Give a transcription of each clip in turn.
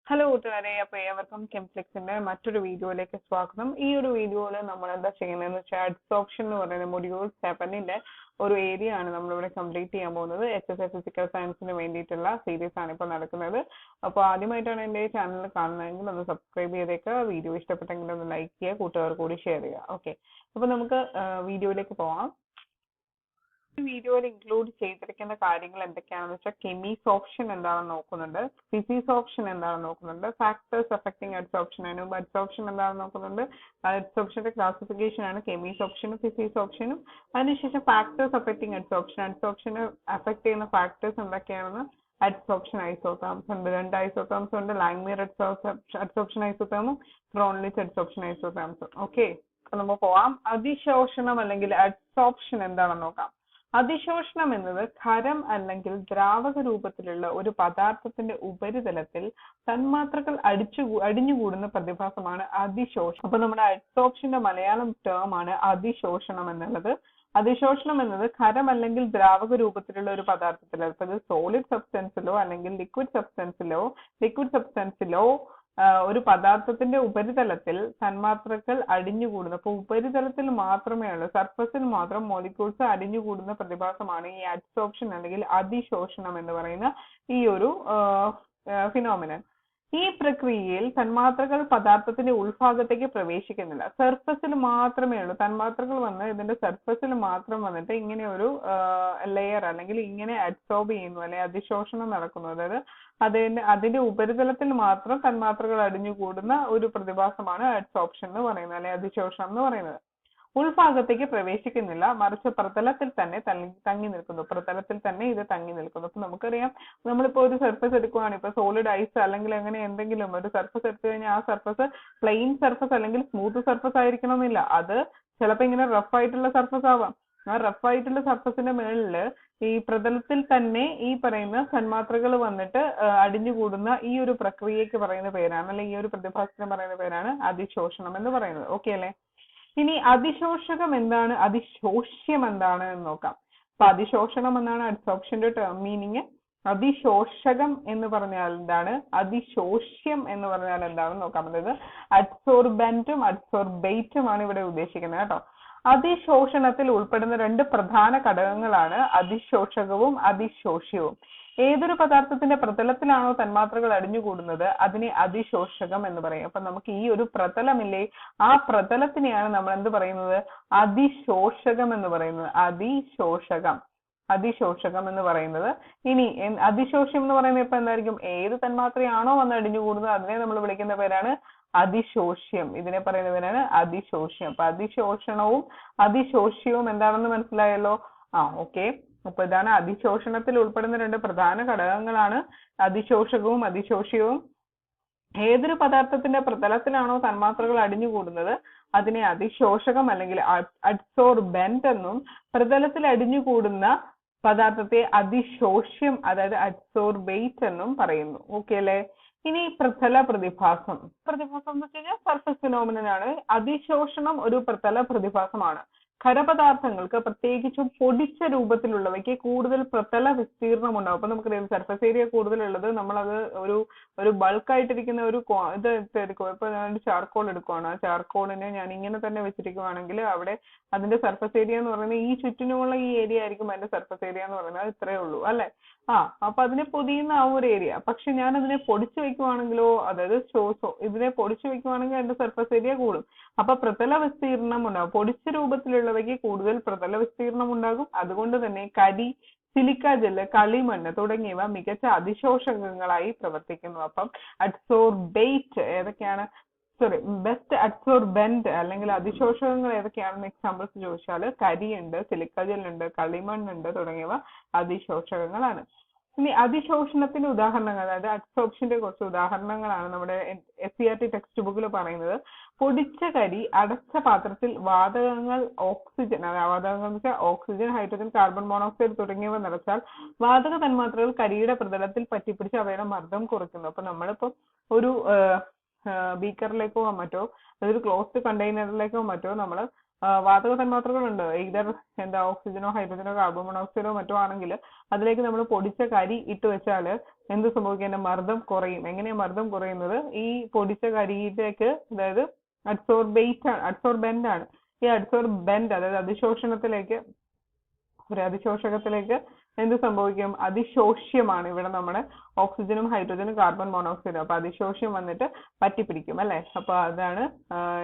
Hello കൂട്ടുകാരെ, അപ്പൊ ഏവർക്കും കെംപ്ലെക്സിന്റെ മറ്റൊരു വീഡിയോയിലേക്ക് സ്വാഗതം. ഈ ഒരു വീഡിയോയിൽ നമ്മൾ എന്താ ചെയ്യുന്നതെന്ന് വെച്ചാൽ അഡ്സോർപ്ഷൻ എന്ന് പറയുന്ന മൊഡ്യൂൾ 7ന്റെ ഒരു ഏരിയ ആണ് നമ്മളിവിടെ കംപ്ലീറ്റ് ചെയ്യാൻ പോകുന്നത്. HSC ഫിസിക്കൽ സയൻസിന് വേണ്ടിയിട്ടുള്ള സീരീസ് ആണ് ഇപ്പോൾ നടക്കുന്നത്. അപ്പോൾ ആദ്യമായിട്ടാണ് എൻ്റെ ചാനൽ കാണുന്നതെങ്കിൽ ഒന്ന് സബ്സ്ക്രൈബ് ചെയ്തേക്കുക. വീഡിയോ ഇഷ്ടപ്പെട്ടെങ്കിൽ ഒന്ന് ലൈക്ക് ചെയ്യുക, കൂട്ടുകാർക്ക് കൂടി ഷെയർ ചെയ്യുക. ഓക്കെ, അപ്പോൾ നമുക്ക് വീഡിയോയിലേക്ക് പോവാം. വീഡിയോയിൽ ഇൻക്ലൂഡ് ചെയ്തിരിക്കുന്ന കാര്യങ്ങൾ എന്തൊക്കെയാണെന്ന് വെച്ചാൽ കെമീസ് ഓപ്ഷൻ എന്താണെന്ന് നോക്കുന്നുണ്ട്, ഫിസിക്സ് ഓപ്ഷൻ എന്താണെന്ന് നോക്കുന്നുണ്ട്, ഫാക്ടേഴ്സ് അഫക്റ്റിംഗ് അഡ്സോർപ്ഷൻ അതിന് അഡ്സോർപ്ഷൻ എന്താണെന്ന് നോക്കുന്നുണ്ട്. അഡ്സോർപ്ഷന്റെ ക്ലാസിഫിക്കേഷൻ ആണ് കെമീസ് ഓപ്ഷനും ഫിസിക്സ് ഓപ്ഷനും. അതിനുശേഷം ഫാക്ടേഴ്സ് അഫക്റ്റിംഗ് അഡ്സോർപ്ഷനെ അഫക്ട് ചെയ്യുന്ന ഫാക്ടേഴ്സ് എന്തൊക്കെയാണെന്ന് അഡ്സോർപ്ഷൻ ഐസോതേംസ് ഉണ്ട്. 2 ഐസോതേംസ് ഉണ്ട്, ലാങ്മിയർ അഡ്സോർപ്ഷൻ ഐസോതേമും ക്രോൺലിച്ച് അഡ്സോർപ്ഷൻ ഐസോതേംസും. ഓക്കെ, അപ്പൊ നമുക്ക് പോവാം. അതിശോഷണം അല്ലെങ്കിൽ അഡ്സോർപ്ഷൻ എന്താണെന്ന് നോക്കാം. അതിശോഷണം എന്നത് ഖരം അല്ലെങ്കിൽ ദ്രാവക രൂപത്തിലുള്ള ഒരു പദാർത്ഥത്തിന്റെ ഉപരിതലത്തിൽ തന്മാത്രകൾ അടിഞ്ഞുകൂടുന്ന പ്രതിഭാസമാണ് അതിശോഷണം. അപ്പൊ നമ്മുടെ അഡ്സോർപ്ഷന്റെ മലയാളം ടേം ആണ് അതിശോഷണം എന്നുള്ളത്. അതിശോഷണം എന്നത് ഖരം അല്ലെങ്കിൽ ദ്രാവക രൂപത്തിലുള്ള ഒരു പദാർത്ഥത്തിൽ, അതായത് സോളിഡ് സബ്സ്റ്റൻസിലോ അല്ലെങ്കിൽ ലിക്വിഡ് സബ്സ്റ്റൻസിലോ ഒരു പദാർത്ഥത്തിന്റെ ഉപരിതലത്തിൽ തന്മാത്രകൾ അടിഞ്ഞുകൂടുന്നു. അപ്പൊ ഉപരിതലത്തിൽ മാത്രമേ ഉള്ളൂ, സർഫസിൽ മാത്രം മോളിക്യൂൾസ് അടിഞ്ഞുകൂടുന്ന പ്രതിഭാസമാണ് ഈ അഡ്സോർപ്ഷൻ അല്ലെങ്കിൽ അതിശോഷണം എന്ന് പറയുന്ന ഈ ഒരു ഫിനോമിനൻ. ഈ പ്രക്രിയയിൽ തന്മാത്രകൾ പദാർത്ഥത്തിന്റെ ഉൾഭാഗത്തേക്ക് പ്രവേശിക്കുന്നില്ല, സർഫസിൽ മാത്രമേ ഉള്ളൂ. തന്മാത്രകൾ വന്ന് ഇതിന്റെ സർഫസിൽ മാത്രം വന്നിട്ട് ഇങ്ങനെ ഒരു ലെയർ അല്ലെങ്കിൽ ഇങ്ങനെ അഡ്സോർബ് ചെയ്യുന്നു, അല്ലെങ്കിൽ അതിശോഷണം നടക്കുന്നു. അതായത് അതിന്റെ ഉപരിതലത്തിൽ മാത്രം തന്മാത്രകൾ അടിഞ്ഞുകൂടുന്ന ഒരു പ്രതിഭാസമാണ് അഡ്സോർപ്ഷൻ എന്ന് പറയുന്നത്, അല്ലെങ്കിൽ അതിശോഷണം എന്ന് പറയുന്നത്. ഉൾഭാഗത്തേക്ക് പ്രവേശിക്കുന്നില്ല, മറിച്ച് പ്രതലത്തിൽ തന്നെ തങ്ങി നിൽക്കുന്നു. പ്രതലത്തിൽ തന്നെ ഇത് തങ്ങി നിൽക്കുന്നു. അപ്പൊ നമുക്കറിയാം, നമ്മളിപ്പോ ഒരു സർഫസ് എടുക്കുകയാണ്, ഇപ്പൊ സോളിഡ് ഐസ് അല്ലെങ്കിൽ അങ്ങനെ എന്തെങ്കിലും ഒരു സർഫസ് എടുത്തു കഴിഞ്ഞാൽ ആ സർഫസ് പ്ലെയിൻ സർഫസ് അല്ലെങ്കിൽ സ്മൂത്ത് സർഫസ് ആയിരിക്കണമെന്നില്ല. അത് ചിലപ്പോ ഇങ്ങനെ റഫ് ആയിട്ടുള്ള സർഫസ് ആവാം. ആ റഫ് ആയിട്ടുള്ള സർഫസിന്റെ മേളില് ഈ പ്രതലത്തിൽ തന്നെ ഈ പറയുന്ന തന്മാത്രകൾ വന്നിട്ട് അടിഞ്ഞുകൂടുന്ന ഈ ഒരു പ്രക്രിയക്ക് പറയുന്ന പേരാണ്, അല്ലെങ്കിൽ ഈ ഒരു പ്രതിഭാസത്തിന് പറയുന്ന പേരാണ് അതിശോഷണം എന്ന് പറയുന്നത്. ഓക്കെ അല്ലെ? ഇനി അതിശോഷകം എന്താണ്, അതിശോഷ്യം എന്താണ് എന്ന് നോക്കാം. അപ്പൊ അതിശോഷണം എന്നാണ് അഡ്സോർപ്ഷന്റെ ടേം മീനിങ്. അതിശോഷകം എന്ന് പറഞ്ഞാൽ എന്താണ്, അതിശോഷ്യം എന്ന് പറഞ്ഞാൽ എന്താണെന്ന് നോക്കാം. അതായത് അഡ്സോർബന്റും അഡ്സോർബേറ്റുമാണ് ഇവിടെ ഉദ്ദേശിക്കുന്നത് കേട്ടോ. അതിശോഷണത്തിൽ ഉൾപ്പെടുന്ന 2 പ്രധാന ഘടകങ്ങളാണ് അതിശോഷകവും അതിശോഷ്യവും. ഏതൊരു പദാർത്ഥത്തിന്റെ പ്രതലത്തിലാണോ തന്മാത്രകൾ അടിഞ്ഞുകൂടുന്നത് അതിനെ അതിശോഷകം എന്ന് പറയും. അപ്പൊ നമുക്ക് ഈ ഒരു പ്രതലമില്ലേ, ആ പ്രതലത്തിനെയാണ് നമ്മൾ എന്ത് പറയുന്നത്, അതിശോഷകം എന്ന് പറയുന്നത്. അതിശോഷകം എന്ന് പറയുന്നത്. ഇനി അതിശോഷ്യം എന്ന് പറയുന്നത് ഇപ്പൊ എന്തായിരിക്കും, ഏത് തന്മാത്രയാണോ വന്ന് അടിഞ്ഞുകൂടുന്നത് അതിനെ നമ്മൾ വിളിക്കുന്ന പേരാണ് അതിശോഷ്യം. ഇതിനെ പറയുന്ന പേരാണ് അതിശോഷ്യം. അപ്പൊ അതിശോഷണവും അതിശോഷ്യവും എന്താണെന്ന് മനസ്സിലായല്ലോ. ഓക്കെ, അപ്പൊ ഇതാണ് അതിശോഷണത്തിൽ ഉൾപ്പെടുന്ന 2 പ്രധാന ഘടകങ്ങളാണ് അതിശോഷകവും അതിശോഷ്യവും. ഏതൊരു പദാർത്ഥത്തിന്റെ പ്രതലത്തിലാണോ തന്മാത്രകൾ അടിഞ്ഞുകൂടുന്നത് അതിനെ അതിശോഷകം അല്ലെങ്കിൽ അഡ്സോർബന്റ് എന്നും, പ്രതലത്തിൽ അടിഞ്ഞുകൂടുന്ന പദാർത്ഥത്തെ അതിശോഷ്യം അതായത് അഡ്സോർബേറ്റ് എന്നും പറയുന്നു. ഓക്കെ അല്ലെ? ഇനി പ്രതല പ്രതിഭാസം എന്ന് വെച്ച് കഴിഞ്ഞാൽ സർഫസ് ഫിനോമിനൻ ആണ്. അതിശോഷണം ഒരു പ്രതല പ്രതിഭാസമാണ്. ഖരപദാർത്ഥങ്ങൾക്ക് പ്രത്യേകിച്ചും പൊടിച്ച രൂപത്തിലുള്ളവയ്ക്ക് കൂടുതൽ പ്രതല വിസ്തീർണം ഉണ്ടാവും. അപ്പൊ നമുക്കറിയാം സർഫസ് ഏരിയ കൂടുതലുള്ളത്, നമ്മളത് ഒരു ബൾക്കായിട്ടിരിക്കുന്ന ഒരു ഇത് എടുക്കും. ഇപ്പൊ ഞാൻ ചാർക്കോൾ എടുക്കുവാണ്, ആ ചാർക്കോളിനെ ഞാൻ ഇങ്ങനെ തന്നെ വെച്ചിരിക്കുവാണെങ്കിൽ അവിടെ അതിന്റെ സർഫസ് ഏരിയ എന്ന് പറയുന്നത് ഈ ചുറ്റിനുമുള്ള ഈ ഏരിയ ആയിരിക്കും അതിന്റെ സർഫസ് ഏരിയ എന്ന് പറയുന്നത്. അത് ഇത്രയേ ഉള്ളൂ അല്ലെ? അപ്പൊ അതിനെ പൊതിയുന്ന ആ ഒരു ഏരിയ. പക്ഷെ ഞാൻ അതിനെ പൊടിച്ചു വെക്കുവാണെങ്കിലോ, അതായത് ഇതിനെ പൊടിച്ചു വെക്കുവാണെങ്കിൽ അതിന്റെ സർഫസ് ഏരിയ കൂടും. അപ്പൊ പ്രതല വിസ്തീർണം ഉണ്ടാകും. പൊടിച്ച രൂപത്തിലുള്ളവയ്ക്ക് കൂടുതൽ പ്രതല വിസ്തീർണം ഉണ്ടാകും. അതുകൊണ്ട് തന്നെ കരി, സിലിക്ക ജെല്ല്, കളിമണ്ണ് തുടങ്ങിയവ മികച്ച അതിശോഷകങ്ങളായി പ്രവർത്തിക്കുന്നു. അപ്പം അഡ്സോർബേറ്റ് ഏതൊക്കെയാണ്, ബെസ്റ്റ് അഡ്സോർബന്റ് അല്ലെങ്കിൽ അതിശോഷകങ്ങൾ ഏതൊക്കെയാണെന്ന് എക്സാമ്പിൾസ് ചോദിച്ചാൽ കരിയുണ്ട്, സിലിക്ക ജെല്ലുണ്ട്, കളിമണ്ണുണ്ട് തുടങ്ങിയവ അതിശോഷകങ്ങളാണ്. ഇനി അതിശോഷണത്തിന്റെ ഉദാഹരണങ്ങൾ, അതായത് അഡ്സോർപ്ഷന്റെ കുറച്ച് ഉദാഹരണങ്ങളാണ് നമ്മുടെ SCERT ടെക്സ്റ്റ് ബുക്കിൽ പറയുന്നത്. പൊടിച്ച കരി അടച്ച പാത്രത്തിൽ വാതകങ്ങൾ വാതകങ്ങൾ എന്ന് വെച്ചാൽ ഓക്സിജൻ, ഹൈഡ്രജൻ, കാർബൺ മോണോക്സൈഡ് തുടങ്ങിയവ നിറച്ചാൽ വാതക തന്മാത്രകൾ കരിയുടെ പ്രതലത്തിൽ പറ്റിപ്പിടിച്ച് അവയുടെ മർദ്ദം കുറയ്ക്കുന്നു. അപ്പൊ നമ്മളിപ്പോ ഒരു ബീക്കറിലേക്കോ മറ്റോ, അതൊരു ക്ലോസ്ഡ് കണ്ടെയ്നറിലേക്കോ മറ്റോ നമ്മൾ വാതക തന്മാത്രകളുണ്ട്, ഇതർ എന്താ ഓക്സിജനോ ഹൈഡ്രജനോ കാർബൺ മോണോക്സൈഡോ മറ്റോ ആണെങ്കിൽ അതിലേക്ക് നമ്മൾ പൊടിച്ച കരി ഇട്ട് വെച്ചാൽ എന്ത് സംഭവിക്കും? അതിന്റെ മർദ്ദം കുറയും. എങ്ങനെയാ മർദ്ദം കുറയുന്നത്? ഈ പൊടിച്ച കരിയിലേക്ക്, അതായത് അഡ്സോർബെന്റ് ആണ്. ഈ അഡ്സോർബെന്റ് അതായത് അതിശോഷകത്തിലേക്ക് എന്ത് സംഭവിക്കും? അതിശോഷ്യമാണ് ഇവിടെ നമ്മുടെ ഓക്സിജനും ഹൈഡ്രജനും കാർബൺ മോണോക്സൈഡും. അപ്പൊ അതിശോഷ്യം വന്നിട്ട് പറ്റിപ്പിടിക്കും അല്ലെ? അപ്പൊ അതാണ്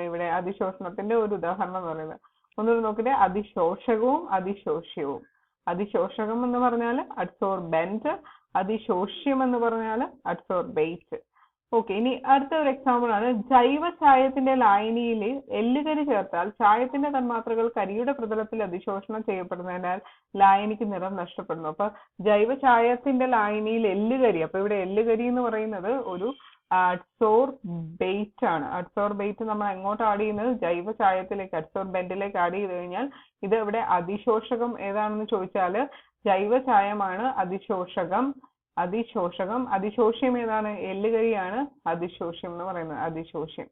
ഇവിടെ അതിശോഷണത്തിന്റെ ഒരു ഉദാഹരണം എന്ന് പറയുന്നത്. ഒന്നുകൂടി നോക്കിയിട്ട്, അതിശോഷകവും അതിശോഷ്യവും. അതിശോഷകം എന്ന് പറഞ്ഞാൽ അഡ്സോർബെന്റ്, അതിശോഷ്യം എന്ന് പറഞ്ഞാൽ അഡ്സോർബേറ്റ്. ഓക്കെ, ഇനി അടുത്ത ഒരു എക്സാമ്പിൾ ആണ്. ജൈവ ചായത്തിന്റെ ലായനിയിൽ എല്ലുകരി ചേർത്താൽ ചായത്തിന്റെ തന്മാത്രകൾ കരിയുടെ പ്രതലത്തിൽ അതിശോഷണം ചെയ്യപ്പെടുന്നതിനാൽ ലായനിക്ക് നിറം നഷ്ടപ്പെടുന്നു. അപ്പൊ ജൈവ ചായത്തിന്റെ ലായനിയിൽ എല്ലുകരി, അപ്പൊ ഇവിടെ എല്ലുകരി എന്ന് പറയുന്നത് ഒരു അഡ്സോർബേറ്റ് ആണ്. അഡ്സോർബേറ്റ് നമ്മൾ എങ്ങോട്ട് ആഡ് ചെയ്യുന്നത്? ജൈവ ചായത്തിലേക്ക്, അഡ്സോർബെന്റിലേക്ക് ആഡ് ചെയ്ത് കഴിഞ്ഞാൽ ഇത് ഇവിടെ അതിശോഷകം ഏതാണെന്ന് ചോദിച്ചാൽ ജൈവ ചായമാണ് അതിശോഷകം. അതിശോഷ്യം ഏതാണ്? എല്ലുകരിയാണ് അതിശോഷ്യം എന്ന് പറയുന്നത്, അതിശോഷ്യം.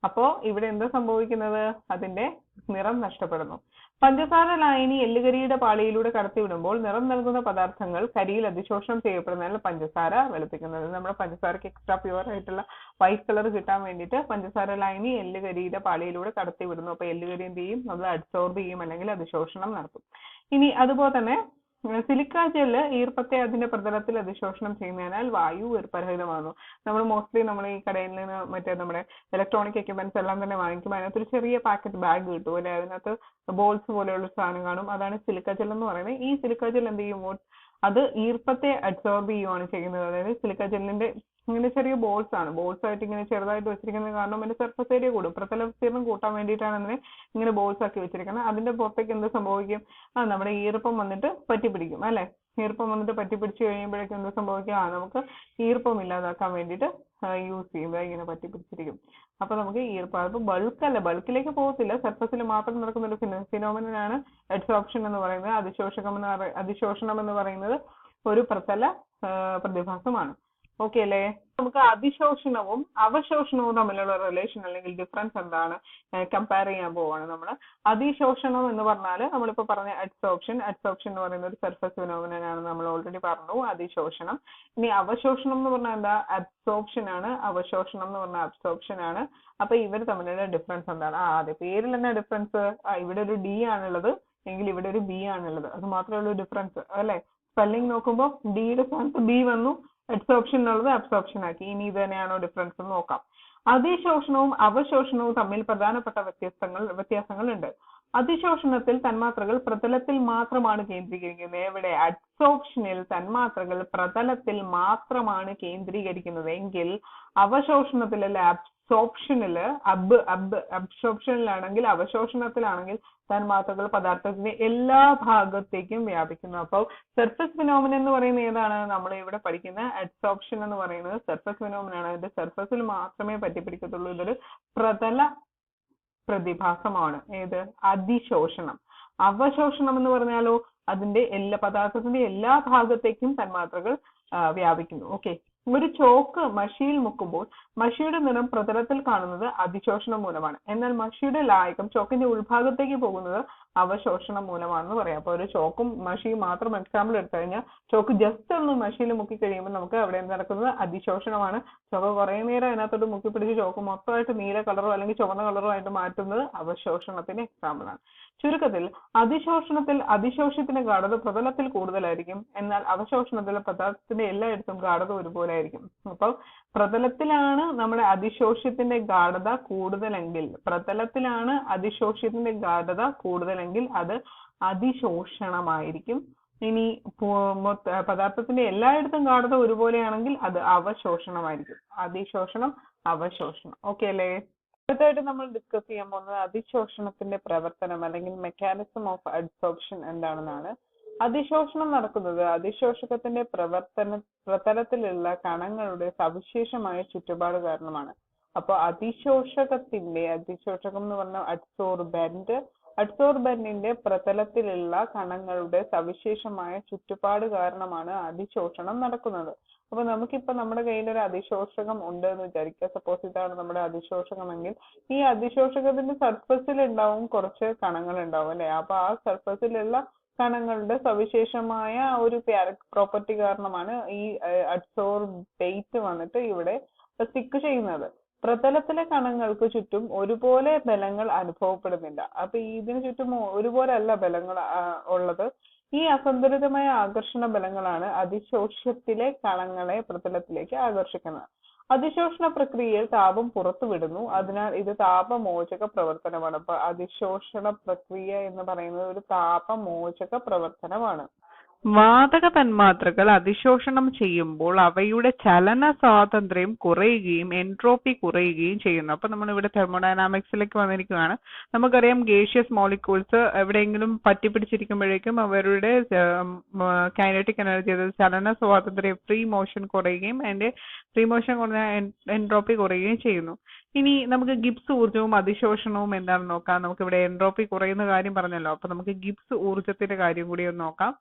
അപ്പോ ഇവിടെ എന്താ സംഭവിക്കുന്നത്? അതിന്റെ നിറം നഷ്ടപ്പെടുന്നു. പഞ്ചസാര ലായനി എല്ലുകരിയുടെ പാളിയിലൂടെ കടത്തിവിടുമ്പോൾ നിറം നൽകുന്ന പദാർത്ഥങ്ങൾ കരിയിൽ അതിശോഷണം ചെയ്യപ്പെടുന്നതിനാൽ പഞ്ചസാര വെളുപ്പിക്കുന്നത്. നമ്മുടെ പഞ്ചസാരക്ക് എക്സ്ട്രാ പ്യുവർ ആയിട്ടുള്ള വൈറ്റ് കളർ കിട്ടാൻ വേണ്ടിയിട്ട് പഞ്ചസാര ലായനി എല്ലുകരിയുടെ പാളിയിലൂടെ കടത്തിവിടുന്നു. അപ്പൊ എല്ലുകരി എന്ത് ചെയ്യും? നമ്മൾ അഡ്സോർബ് ചെയ്യും, അല്ലെങ്കിൽ അതിശോഷണം നടത്തും. ഇനി അതുപോലെ തന്നെ സിലിക്ക ജെല്ല് ഈർപ്പത്തെ അതിന്റെ പ്രതലത്തിൽ അതിശോഷണം ചെയ്യുന്നതിനാൽ വായു ഈർപ്പരഹിതമാകുന്നു. നമ്മൾ മോസ്റ്റ്ലി നമ്മൾ ഈ കടയിൽ നിന്ന് മറ്റേ നമ്മുടെ ഇലക്ട്രോണിക് എക്യുപ്മെന്റ്സ് എല്ലാം തന്നെ വാങ്ങിക്കുമ്പോൾ അതിനകത്തൊരു ചെറിയ പാക്കറ്റ് ബാഗ് കിട്ടും അല്ലെ? അതിനകത്ത് ബോൾസ് പോലെയുള്ള സാധനം കാണും. അതാണ് സിലിക്ക ജെൽ എന്ന് പറയുന്നത്. ഈ സിലിക്ക ജെൽ എന്ത് ചെയ്യുമ്പോൾ അത് ഈർപ്പത്തെ അബ്സോർബ് ചെയ്യുകയാണ് ചെയ്യുന്നത്. അതായത് സിലിക്ക ജെല്ലിന്റെ ഇങ്ങനെ ചെറിയ ബോൾസ് ആണ്, ബോൾസ് ആയിട്ട് ഇങ്ങനെ ചെറുതായിട്ട് വെച്ചിരിക്കുന്നത് കാരണം അതിന്റെ സർഫസ് ഏരിയ കൂടും. പ്രതല വിസ്തീർണം കൂട്ടാൻ വേണ്ടിയിട്ടാണ് അതിനെ ഇങ്ങനെ ബോൾസ് ആക്കി വെച്ചിരിക്കുന്നത്. അതിന്റെ പുറത്തേക്ക് എന്ത് സംഭവിക്കും? നമ്മുടെ ഈർപ്പം വന്നിട്ട് പറ്റിപ്പിടിക്കും അല്ലെ? ഈർപ്പം വന്നിട്ട് പറ്റിപ്പിടിച്ച് കഴിയുമ്പോഴേക്കും എന്ത് സംഭവിക്കും? നമുക്ക് ഈർപ്പം ഇല്ലാതാക്കാൻ വേണ്ടിയിട്ട് യൂസ് ചെയ്യുമ്പോൾ ഇങ്ങനെ പറ്റിപ്പിടിച്ചിരിക്കും. അപ്പൊ നമുക്ക് ഈർപ്പം, അപ്പൊ ബൾക്കല്ല, ബൾക്കിലേക്ക് പോകത്തില്ല, സർഫസിൽ മാത്രം നടക്കുന്ന ഒരു ഫിനോമിനനാണ് അഡ്സോർപ്ഷൻ എന്ന് പറയുന്നത്. അതിശോഷണം എന്ന് പറയുന്നത് ഒരു പ്രതല പ്രതിഭാസമാണ്. ഓക്കെ അല്ലേ? നമുക്ക് അതിശോഷണവും അവശോഷണവും തമ്മിലുള്ള റിലേഷൻ അല്ലെങ്കിൽ ഡിഫറൻസ് എന്താണ് കമ്പയർ ചെയ്യാൻ പോവാണ് നമ്മൾ. അതിശോഷണം എന്ന് പറഞ്ഞാൽ നമ്മളിപ്പോ പറഞ്ഞ അഡ്സോർപ്ഷൻ എന്ന് പറയുന്ന ഒരു സർഫസ് ഫിനോമിനൻ ആണ്, നമ്മൾ ഓൾറെഡി പറഞ്ഞു. അതിശോഷണം. ഇനി അവശോഷണം എന്ന് പറഞ്ഞാൽ എന്താ? അബ്സോർപ്ഷൻ ആണ്. അവശോഷണം എന്ന് പറഞ്ഞാൽ അബ്സോർപ്ഷൻ ആണ്. അപ്പൊ ഇവർ തമ്മിലുള്ള ഡിഫറൻസ് എന്താണ്? അതെ, പേരിൽ തന്നെ ഡിഫറൻസ്. ഇവിടെ ഒരു ഡി ആണുള്ളത് എങ്കിൽ ഇവിടെ ഒരു ബി ആണുള്ളത്, അത് മാത്രമേ ഉള്ളൂ ഡിഫറൻസ് അല്ലെ? സ്പെല്ലിംഗ് നോക്കുമ്പോൾ ഡിയുടെ സ്ഥാനത്ത് ബി വന്നു, അബ്സോർപ്ഷൻ എന്നുള്ളത് അബ്സോർപ്ഷൻ ആക്കി. ഇനി ഇത് തന്നെയാണോ ഡിഫറൻസ് എന്ന് നോക്കാം. അതിശോഷണവും അവശോഷണവും തമ്മിൽ പ്രധാനപ്പെട്ട വ്യത്യാസങ്ങൾ ഉണ്ട്. അതിശോഷണത്തിൽ തന്മാത്രകൾ പ്രതലത്തിൽ മാത്രമാണ് കേന്ദ്രീകരിക്കുന്നത്. എവിടെ? അബ്സോർപ്ഷനിൽ തന്മാത്രകൾ പ്രതലത്തിൽ മാത്രമാണ് കേന്ദ്രീകരിക്കുന്നത് എങ്കിൽ അവശോഷണത്തിൽ അല്ലെ അബ്സോർപ്ഷനിലാണെങ്കിൽ, അവശോഷണത്തിലാണെങ്കിൽ തന്മാത്രകൾ പദാർത്ഥത്തിന്റെ എല്ലാ ഭാഗത്തേക്കും വ്യാപിക്കുന്നു. അപ്പോൾ സർഫസ് ഫിനോമിനൻ എന്ന് പറയുന്നത് ഏതാണ്? നമ്മൾ ഇവിടെ പഠിക്കുന്ന അഡ്സോർപ്ഷൻ എന്ന് പറയുന്നത് സർഫസ് ഫിനോമിനാണ്. അതിന്റെ സർഫസിൽ മാത്രമേ പറ്റിപ്പിടിക്കത്തുള്ളൂ. ഇതൊരു പ്രതല പ്രതിഭാസമാണ്. ഏത്? അതിശോഷണം. അവശോഷണം എന്ന് പറഞ്ഞാലോ അതിന്റെ പദാർത്ഥത്തിന്റെ എല്ലാ ഭാഗത്തേക്കും തന്മാത്രകൾ വ്യാപിക്കുന്നു. ഓക്കെ, ഒരു ചോക്ക് മഷിയിൽ മുക്കുമ്പോൾ മഷിയുടെ നിറം പ്രതലത്തിൽ കാണുന്നത് അതിശോഷണം മൂലമാണ്. എന്നാൽ മഷിയുടെ ലായകം ചോക്കിന്റെ ഉൾഭാഗത്തേക്ക് പോകുന്നത് അവശോഷണം മൂലമാണെന്ന് പറയാം. അപ്പൊ ഒരു ചോക്കും മഷിയും മാത്രം എക്സാമ്പിൾ എടുത്തു കഴിഞ്ഞാൽ ചോക്ക് ജസ്റ്റ് ഒന്ന് മഷിയിൽ മുക്കി കഴിയുമ്പോൾ നമുക്ക് അവിടെ നടക്കുന്നത് അതിശോഷണമാണ്. ചോക്ക് കുറെ നേരം അതിനകത്തോട്ട് മുക്കി പിടിച്ച് ചോക്ക് മൊത്തമായിട്ട് നീല കളറോ അല്ലെങ്കിൽ ചുവന്ന കളറോ ആയിട്ട് മാറ്റുന്നത് അവശോഷണത്തിന് എക്സാമ്പിൾ ആണ്. ചുരുക്കത്തിൽ അതിശോഷ്യത്തിന്റെ ഗാഢത പ്രതലത്തിൽ കൂടുതലായിരിക്കും, എന്നാൽ അവശോഷണത്തിൽ പദാർത്ഥത്തിന്റെ എല്ലായിടത്തും ഗാഢത ഒരുപോലെ ആയിരിക്കും. അപ്പോൾ പ്രതലത്തിലാണ് നമ്മുടെ അതിശോഷ്യത്തിന്റെ ഗാഢത കൂടുതലെങ്കിൽ അത് അതിശോഷണമായിരിക്കും. ഇനി പദാർത്ഥത്തിന്റെ എല്ലായിടത്തും ഗാഢത ഒരുപോലെയാണെങ്കിൽ അത് അവശോഷണമായിരിക്കും. അതിശോഷണം, അവശോഷണം. ഓക്കെ അല്ലേ? അടുത്തായിട്ട് നമ്മൾ ഡിസ്കസ് ചെയ്യാൻ പോകുന്നത് അതിശോഷണത്തിന്റെ പ്രവർത്തനം അല്ലെങ്കിൽ മെക്കാനിസം ഓഫ് അഡ്സോർപ്ഷൻ എന്താണെന്നാണ്. അതിശോഷണം നടക്കുന്നത് അതിശോഷകത്തിന്റെ പ്രതലത്തിലുള്ള കണങ്ങളുടെ സവിശേഷമായ ചുറ്റുപാട് കാരണമാണ്. അപ്പൊ അതിശോഷകം എന്ന് പറഞ്ഞ അഡ്സോർബന്റിന്റെ പ്രതലത്തിലുള്ള കണങ്ങളുടെ സവിശേഷമായ ചുറ്റുപാട് കാരണമാണ് അതിശോഷണം നടക്കുന്നത്. അപ്പൊ നമുക്കിപ്പോ നമ്മുടെ കയ്യിൽ ഒരു അതിശോഷകം ഉണ്ട് എന്ന് വിചാരിക്കുക. സപ്പോസ് ഇതാണ് നമ്മുടെ അതിശോഷകമെങ്കിൽ ഈ അതിശോഷകത്തിന്റെ സർഫസിൽ ഉണ്ടാവും കുറച്ച് കണങ്ങൾ ഉണ്ടാവും അല്ലെ. അപ്പൊ ആ സർഫസിലുള്ള കണങ്ങളുടെ സവിശേഷമായ ഒരു പ്രോപ്പർട്ടി കാരണമാണ് ഈ അഡ്സോർബേറ്റ് വന്നിട്ട് ഇവിടെ സ്റ്റിക്ക് ചെയ്യുന്നത്. പ്രതലത്തിലെ കണങ്ങൾക്ക് ചുറ്റും ഒരുപോലെ ബലങ്ങൾ അനുഭവപ്പെടുന്നില്ല. അപ്പൊ ഇതിനു ചുറ്റും ഒരുപോലെ അല്ല ബലങ്ങൾ ഉള്ളത്. ഈ അസന്തുലിതമായ ആകർഷണ ബലങ്ങളാണ് അതിശോഷ്യത്തിലെ കണങ്ങളെ പ്രതലത്തിലേക്ക് ആകർഷിക്കുന്നത്. അതിശോഷണ പ്രക്രിയയിൽ താപം പുറത്തുവിടുന്നു. അതിനാൽ ഇത് താപമോചക പ്രവർത്തനമാണ്. അപ്പൊ അതിശോഷണ പ്രക്രിയ എന്ന് പറയുന്നത് ഒരു താപമോചക പ്രവർത്തനമാണ്. വാതക തന്മാത്രകൾ അതിശോഷണം ചെയ്യുമ്പോൾ അവയുടെ ചലന സ്വാതന്ത്ര്യം കുറയുകയും എൻട്രോപ്പി കുറയുകയും ചെയ്യുന്നു. അപ്പൊ നമ്മൾ ഇവിടെ തെർമോഡൈനാമിക്സിലേക്ക് വന്നിരിക്കുകയാണ്. നമുക്കറിയാം ഗേഷ്യസ് മോളിക്യൂൾസ് എവിടെയെങ്കിലും പറ്റിപ്പിടിച്ചിരിക്കുമ്പോഴേക്കും അവരുടെ കൈനറ്റിക് എനർജി, അതായത് ചലന സ്വാതന്ത്ര്യം, ഫ്രീ മോഷൻ കുറയുകയും അതിന്റെ ഫ്രീ മോഷൻ കുറഞ്ഞ എൻട്രോപ്പി കുറയുകയും ചെയ്യുന്നു. ഇനി നമുക്ക് ഗിബ്സ് ഊർജവും അതിശോഷണവും എന്താണെന്ന് നോക്കാം. നമുക്ക് ഇവിടെ എൻട്രോപ്പി കുറയുന്ന കാര്യം പറഞ്ഞല്ലോ. അപ്പൊ നമുക്ക് ഗിബ്സ് ഊർജത്തിന്റെ കാര്യം കൂടി ഒന്ന് നോക്കാം.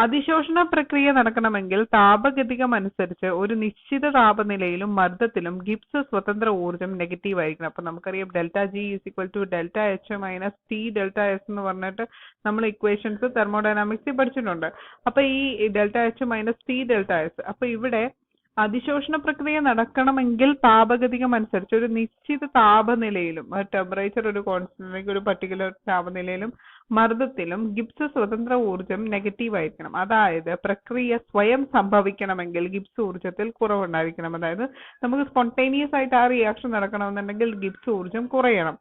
അതിശോഷണ പ്രക്രിയ നടക്കണമെങ്കിൽ താപഗതികം അനുസരിച്ച് ഒരു നിശ്ചിത താപനിലയിലും മർദ്ദത്തിലും ഗിബ്സ് സ്വതന്ത്ര ഊർജം നെഗറ്റീവ് ആയിരിക്കണം. അപ്പൊ നമുക്കറിയാം delta G is equal to delta H minus T delta S എന്ന് പറഞ്ഞിട്ട് നമ്മൾ ഇക്വേഷൻസ് തെർമോഡൈനാമിക്സിൽ പഠിച്ചിട്ടുണ്ട്. അപ്പൊ ഈ delta H minus T delta S, അപ്പൊ ഇവിടെ അതിശോഷണ പ്രക്രിയ നടക്കണമെങ്കിൽ താപഗതികം അനുസരിച്ച് ഒരു നിശ്ചിത താപനിലയിലും, ടെമ്പറേച്ചർ ഒരു കോൺസ്റ്റന്റ്, ഒരു പർട്ടിക്കുലർ താപനിലയിലും മർദ്ദത്തിലും ഗിബ്സ് സ്വതന്ത്ര ഊർജം നെഗറ്റീവ് ആയിരിക്കണം. അതായത് പ്രക്രിയ സ്വയം സംഭവിക്കണമെങ്കിൽ ഗിബ്സ് ഊർജത്തിൽ കുറവുണ്ടായിരിക്കണം. അതായത് നമുക്ക് സ്പോണ്ടേനിയസ് ആയിട്ട് ആ റിയാക്ഷൻ നടക്കണമെന്നുണ്ടെങ്കിൽ ഗിബ്സ് ഊർജം കുറയണം.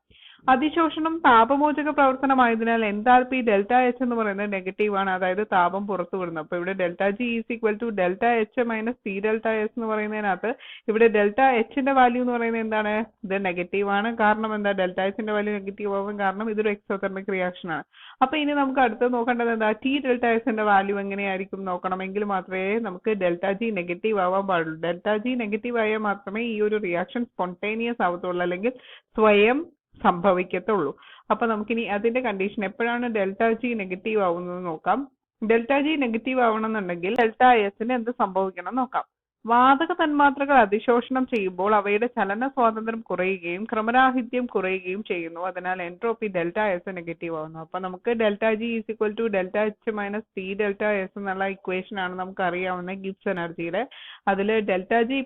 അതിശോഷണം താപമോചക പ്രവർത്തനമായതിനാൽ എൻതാൽപ്പി ഡെൽറ്റ എച്ച് എന്ന് പറയുന്നത് നെഗറ്റീവ് ആണ്, അതായത് താപം പുറത്തു വിടുന്നത്. അപ്പൊ ഇവിടെ delta G is equal to delta H minus T delta S എന്ന് പറയുന്നതിനകത്ത് ഇവിടെ ഡെൽറ്റ എച്ചിന്റെ വാല്യൂ എന്ന് പറയുന്നത് എന്താണ്? ഇത് നെഗറ്റീവ് ആണ്. കാരണം എന്താ? ഡെൽറ്റ എച്ചിന്റെ വാല്യൂ നെഗറ്റീവ് ആവാൻ കാരണം ഇതൊരു എക്സോതെർമിക് റിയാക്ഷൻ ആണ്. അപ്പൊ ഇനി നമുക്ക് അടുത്ത് നോക്കേണ്ടത് എന്താ? ടി ഡെൽറ്റ എസിന്റെ വാല്യൂ എങ്ങനെയായിരിക്കും നോക്കണമെങ്കിൽ മാത്രമേ നമുക്ക് ഡെൽറ്റ ജി നെഗറ്റീവ് ആവാൻ പാടുള്ളൂ. ഡെൽറ്റ ജി നെഗറ്റീവ് ആയാൽ മാത്രമേ ഈ ഒരു റിയാക്ഷൻ സ്പോണ്ടേനിയസ് ആവത്തുള്ളൂ, അല്ലെങ്കിൽ സ്വയം സംഭവിക്കത്തുള്ളൂ. അപ്പൊ നമുക്കിനി അതിന്റെ കണ്ടീഷൻ എപ്പോഴാണ് ഡെൽറ്റ ജി നെഗറ്റീവ് ആവുന്നത് നോക്കാം. ഡെൽറ്റ ജി നെഗറ്റീവ് ആവണമെന്നുണ്ടെങ്കിൽ ഡെൽറ്റ എസിന് എന്ത് സംഭവിക്കണം നോക്കാം. വാതക തന്മാത്രകൾ അതിശോഷണം ചെയ്യുമ്പോൾ അവയുടെ ചലന സ്വാതന്ത്ര്യം കുറയുകയും ക്രമരാഹിത്യം കുറയുകയും ചെയ്യുന്നു. അതിനാൽ എൻട്രോപ്പി ഡെൽറ്റ എസ് നെഗറ്റീവ് ആവുന്നു. അപ്പൊ നമുക്ക് delta G is equal to delta H minus T delta S എന്നുള്ള ഇക്വേഷൻ ആണ് നമുക്ക് അറിയാവുന്ന ഗിബ്സ് എനർജിയുടെ. അതിൽ ഡെൽറ്റ ജി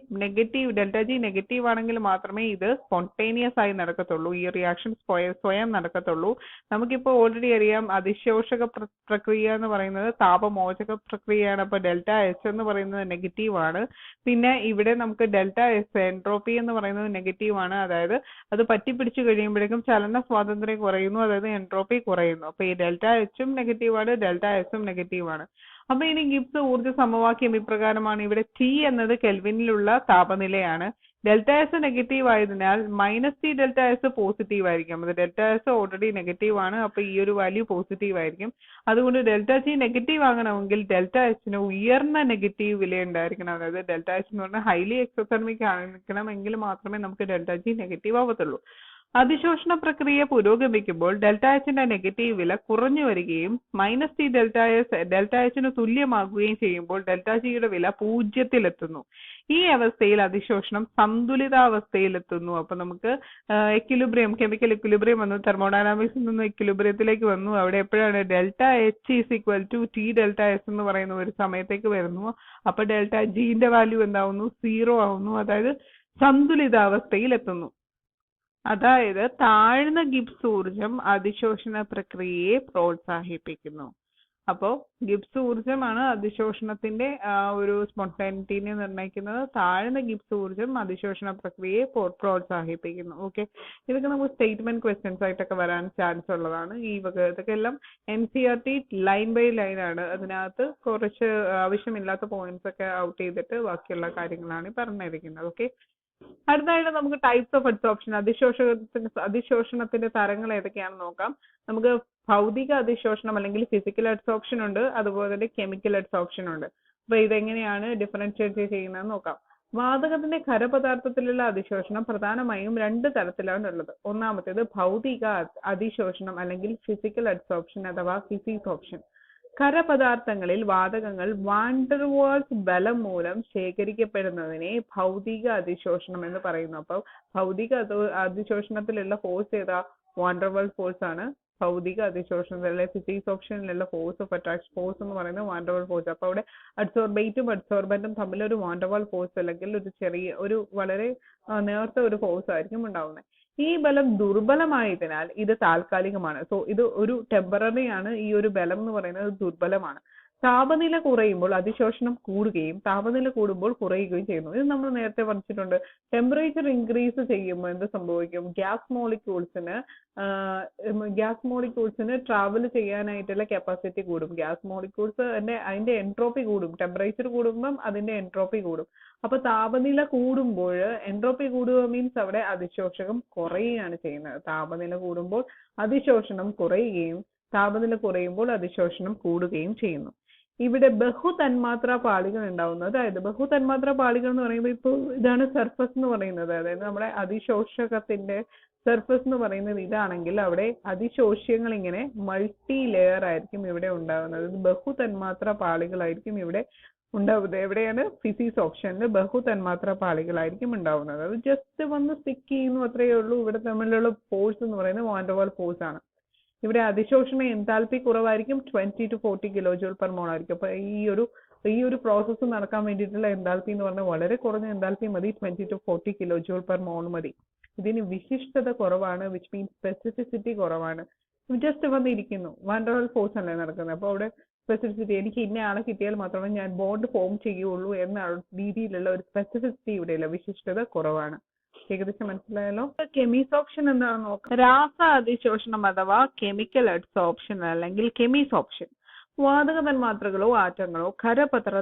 നെഗറ്റീവ് ആണെങ്കിൽ മാത്രമേ ഇത് സ്പോണ്ടേനിയസ് ആയി നടക്കത്തുള്ളൂ, ഈ റിയാക്ഷൻ സ്വയം നടക്കത്തുള്ളൂ. നമുക്കിപ്പോ ഓൾറെഡി അറിയാം അതിശോഷക പ്രക്രിയ എന്ന് പറയുന്നത് താപമോചക പ്രക്രിയയാണ്. അപ്പൊ ഡെൽറ്റ എച്ച് എന്ന് പറയുന്നത് നെഗറ്റീവ് ആണ്. പിന്നെ ഇവിടെ നമുക്ക് ഡെൽറ്റ എസ് എൻട്രോപ്പി എന്ന് പറയുന്നത് നെഗറ്റീവ് ആണ്, അതായത് അത് പറ്റിപ്പിടിച്ചു കഴിയുമ്പോഴേക്കും ചലന സ്വാതന്ത്ര്യം കുറയുന്നു, അതായത് എൻട്രോപ്പി കുറയുന്നു. അപ്പൊ ഈ ഡെൽറ്റ എച്ചും നെഗറ്റീവ് ആണ്, ഡെൽറ്റ എസും നെഗറ്റീവ് ആണ്. അപ്പൊ ഇനി ഗിബ്സ് ഊർജ്ജ സമവാക്യം ഇപ്രകാരമാണ്. ഇവിടെ ടി എന്നത് കെൽവിനിലുള്ള താപനിലയാണ്. ഡെൽറ്റ എസ് നെഗറ്റീവ് ആയതിനാൽ minus T delta S positive ആയിരിക്കും. അത് ഡെൽറ്റ എസ് ഓൾറെഡി നെഗറ്റീവ് ആണ്, അപ്പൊ ഈ ഒരു വാല്യൂ പോസിറ്റീവ് ആയിരിക്കും. അതുകൊണ്ട് ഡെൽറ്റ ജി നെഗറ്റീവ് ആകണമെങ്കിൽ ഡെൽറ്റ എച്ചിന് ഉയർന്ന നെഗറ്റീവ് വില ഉണ്ടായിരിക്കണം. അതായത് ഡെൽറ്റ എച്ച് എന്ന് പറഞ്ഞാൽ ഹൈലി എക്സോതെർമിക് ആയിരിക്കണമെങ്കിൽ മാത്രമേ നമുക്ക് ഡെൽറ്റ ജി നെഗറ്റീവ് ആവത്തുള്ളൂ. അതിശോഷണ പ്രക്രിയ പുരോഗമിക്കുമ്പോൾ ഡെൽറ്റ എച്ചിന്റെ നെഗറ്റീവ് വില കുറഞ്ഞു വരികയും മൈനസ് ടി ഡെൽറ്റ എച്ചിന് തുല്യമാകുകയും ചെയ്യുമ്പോൾ ഡെൽറ്റ ജിയുടെ വില 0-ത്തിലെത്തുന്നു. ഈ അവസ്ഥയിൽ അതിശോഷണം സന്തുലിതാവസ്ഥയിലെത്തുന്നു. അപ്പൊ നമുക്ക് എക്വിലിബ്രിയം, കെമിക്കൽ എക്വിലിബ്രിയം വന്നു, തെർമോഡൈനാമിക്സിൽ നിന്ന് എക്വിലിബ്രിയത്തിലേക്ക് വന്നു. അവിടെ എപ്പോഴാണ് delta H is equal to T delta S എന്ന് പറയുന്ന ഒരു സമയത്തേക്ക് വരുന്നു. അപ്പൊ ഡെൽറ്റ ജിന്റെ വാല്യൂ എന്താവുന്നു? 0 ആവുന്നു, അതായത് സന്തുലിതാവസ്ഥയിൽ എത്തുന്നു. അതായത് താഴ്ന്ന ഗിബ്സ് ഊർജം അതിശോഷണ പ്രക്രിയയെ പ്രോത്സാഹിപ്പിക്കുന്നു. അപ്പോ ഗിബ്സ് ഊർജമാണ് അതിശോഷണത്തിന്റെ ഒരു സ്പോണ്ടേനിറ്റിനെ നിർണ്ണയിക്കുന്നത്. താഴ്ന്ന ഗിബ്സ് ഊർജം അതിശോഷണ പ്രക്രിയയെ പ്രോത്സാഹിപ്പിക്കുന്നു. ഓക്കെ, ഇതൊക്കെ നമുക്ക് സ്റ്റേറ്റ്മെന്റ് ക്വസ്റ്റ്യൻസ് ആയിട്ടൊക്കെ വരാൻ ചാൻസ് ഉള്ളതാണ്. ഇതൊക്കെ എല്ലാം NCERT ലൈൻ ബൈ ലൈൻ ആണ്. അതിനകത്ത് കുറച്ച് ആവശ്യമില്ലാത്ത പോയിന്റ്സ് ഒക്കെ ഔട്ട് ചെയ്തിട്ട് ബാക്കിയുള്ള കാര്യങ്ങളാണ് പറഞ്ഞിരിക്കുന്നത്. ഓക്കെ, അടുത്തായിട്ട് നമുക്ക് ടൈപ്സ് ഓഫ് അഡ്സോർപ്ഷൻ, അതിശോഷണത്തിന്റെ തരങ്ങൾ ഏതൊക്കെയാണെന്ന് നോക്കാം. നമുക്ക് ഭൗതിക അതിശോഷണം അല്ലെങ്കിൽ ഫിസിക്കൽ അഡ്സോർപ്ഷൻ ഉണ്ട്, അതുപോലെ തന്നെ കെമിക്കൽ അഡ്സോർപ്ഷൻ ഉണ്ട്. അപ്പൊ ഇതെങ്ങനെയാണ് ഡിഫറൻഷിയേറ്റ് ചെയ്യുന്നതെന്ന് നോക്കാം. വാതകത്തിന്റെ ഖരപദാർത്ഥത്തിലുള്ള അതിശോഷണം പ്രധാനമായും 2 തരത്തിലാണ് ഉള്ളത്. ഒന്നാമത്തേത് ഭൗതിക അതിശോഷണം അല്ലെങ്കിൽ ഫിസിക്കൽ അഡ്സോർപ്ഷൻ അഥവാ ഫിസിസോർപ്ഷൻ. ഖരപദാർത്ഥങ്ങളിൽ വാതകങ്ങൾ വാൻഡർവാൾസ് ബലം മൂലം ശേഖരിക്കപ്പെടുന്നതിനെ ഭൗതിക അതിശോഷണം എന്ന് പറയുന്നു. അപ്പോൾ ഭൗതിക അതിശോഷണത്തിലുള്ള ഫോഴ്സ് ഏതാ? വാൻഡർവാൾസ് ഫോഴ്സ് ആണ്. ഭൗതിക അതിശോഷണത്തിലെ ഫിസിക്സ് ഓപ്ഷനിലുള്ള ഫോഴ്സ് ഓഫ് അട്രാക്ഷൻ ഫോഴ്സ് എന്ന് പറയുന്നത് വാൻഡർവാൾ ഫോഴ്സ്. അപ്പൊ അവിടെ അഡ്സോർബേറ്റും അഡ്സോർബന്റും തമ്മിൽ ഒരു വാൻഡർവാൾ ഫോഴ്സ് അല്ലെങ്കിൽ ഒരു വളരെ നേർത്ത ഒരു ഫോഴ്സ് ആയിരിക്കും ഉണ്ടാവുന്നത്. ഈ ബലം ദുർബലമായതിനാൽ ഇത് താൽക്കാലികമാണ്. സോ ഇത് ഒരു ടെമ്പററി ആണ്. ഈ ഒരു ബലം എന്ന് പറയുന്നത് ദുർബലമാണ്. താപനില കുറയുമ്പോൾ അതിശോഷണം കൂടുകയും താപനില കൂടുമ്പോൾ കുറയുകയും ചെയ്യുന്നു. ഇത് നമ്മൾ നേരത്തെ പഠിച്ചിട്ടുണ്ട്. ടെമ്പറേച്ചർ ഇൻക്രീസ് ചെയ്യുമ്പോൾ എന്ത് സംഭവിക്കും? ഗ്യാസ് മോളിക്യൂൾസിന് ട്രാവൽ ചെയ്യാനായിട്ടുള്ള കപ്പാസിറ്റി കൂടും. ഗ്യാസ് മോളിക്യൂൾസ് അതിന്റെ എൻട്രോപ്പി കൂടും. ടെമ്പറേച്ചർ കൂടുമ്പം അതിന്റെ എൻട്രോപ്പി കൂടും. അപ്പൊ താപനില കൂടുമ്പോൾ എൻട്രോപ്പി കൂടുക മീൻസ് അവിടെ അതിശോഷകം കുറയുകയാണ് ചെയ്യുന്നത്. താപനില കൂടുമ്പോൾ അതിശോഷണം കുറയുകയും താപനില കുറയുമ്പോൾ അതിശോഷണം കൂടുകയും ചെയ്യുന്നു. ഇവിടെ ബഹുതന്മാത്രാ പാളികൾ ഉണ്ടാവുന്നത്. അതായത് ബഹുതന്മാത്രാ പാളികൾ എന്ന് പറയുമ്പോൾ ഇപ്പോൾ ഇതാണ് സർഫസ് എന്ന് പറയുന്നത്. അതായത് നമ്മുടെ അതിശോഷകത്തിന്റെ സർഫസ് എന്ന് പറയുന്നത് ഇതാണെങ്കിൽ അവിടെ അതിശോഷ്യങ്ങൾ ഇങ്ങനെ മൾട്ടി ലെയർ ആയിരിക്കും ഇവിടെ ഉണ്ടാകുന്നത്. ബഹുതന്മാത്രാ പാളികളായിരിക്കും ഇവിടെ ഉണ്ടാവുന്നത്. എവിടെയാണ്? ഫിസിക്സ് ഓപ്ഷനിൽ ബഹുതന്മാത്രാ പാളികളായിരിക്കും ഉണ്ടാവുന്നത്. അത് ജസ്റ്റ് വന്ന് സ്റ്റിക്ക് ചെയ്യുന്നു, അത്രയേ ഉള്ളൂ. ഇവിടെ തമ്മിലുള്ള ഫോഴ്സ് എന്ന് പറയുന്നത് വാൻഡർവാൾ ഫോഴ്സ് ആണ്. ഇവിടെ അതിശോഷണ എൻതാൽപ്പി കുറവായിരിക്കും. 20 to 40 കിലോജൂൾ പെർ മോൾ ആയിരിക്കും. അപ്പൊ ഈ ഒരു പ്രോസസ്സ് നടക്കാൻ വേണ്ടിയിട്ടുള്ള എൻതാൽപ്പി എന്ന് പറഞ്ഞാൽ വളരെ കുറഞ്ഞ എൻതാൽപ്പി മതി. 20 to 40 കിലോജൂൾ പെർ മോൾ മതി. ഇതിന് വിശിഷ്ടത കുറവാണ്, വിച്ച് മീൻസ് സ്പെസിഫിസിറ്റി കുറവാണ്. ജസ്റ്റ് വന്നിരിക്കുന്നു. വാൻഡർവാൾ ഫോഴ്സ് അല്ലേ നടക്കുന്നത്. അപ്പൊ അവിടെ സ്പെസിഫിസിറ്റി, എനിക്ക് ഇന്ന ആളെ കിട്ടിയാൽ മാത്രമേ ഞാൻ ബോണ്ട് ഫോം ചെയ്യുള്ളൂ എന്ന രീതിയിലുള്ള ഒരു സ്പെസിഫിസിറ്റി ഇവിടെയില്ല. വിശിഷ്ടത കുറവാണ്. ഏകദേശം മനസ്സിലായല്ലോ. കെമിസോപ്ഷൻ എന്താണ് നോക്കാം. രാസ അതിശോഷണം അഥവാ കെമിക്കൽ അഡ്സോപ്ഷൻ അല്ലെങ്കിൽ കെമിസോപ്ഷൻ വാതക തന്മാത്രകളോ ആറ്റങ്ങളോ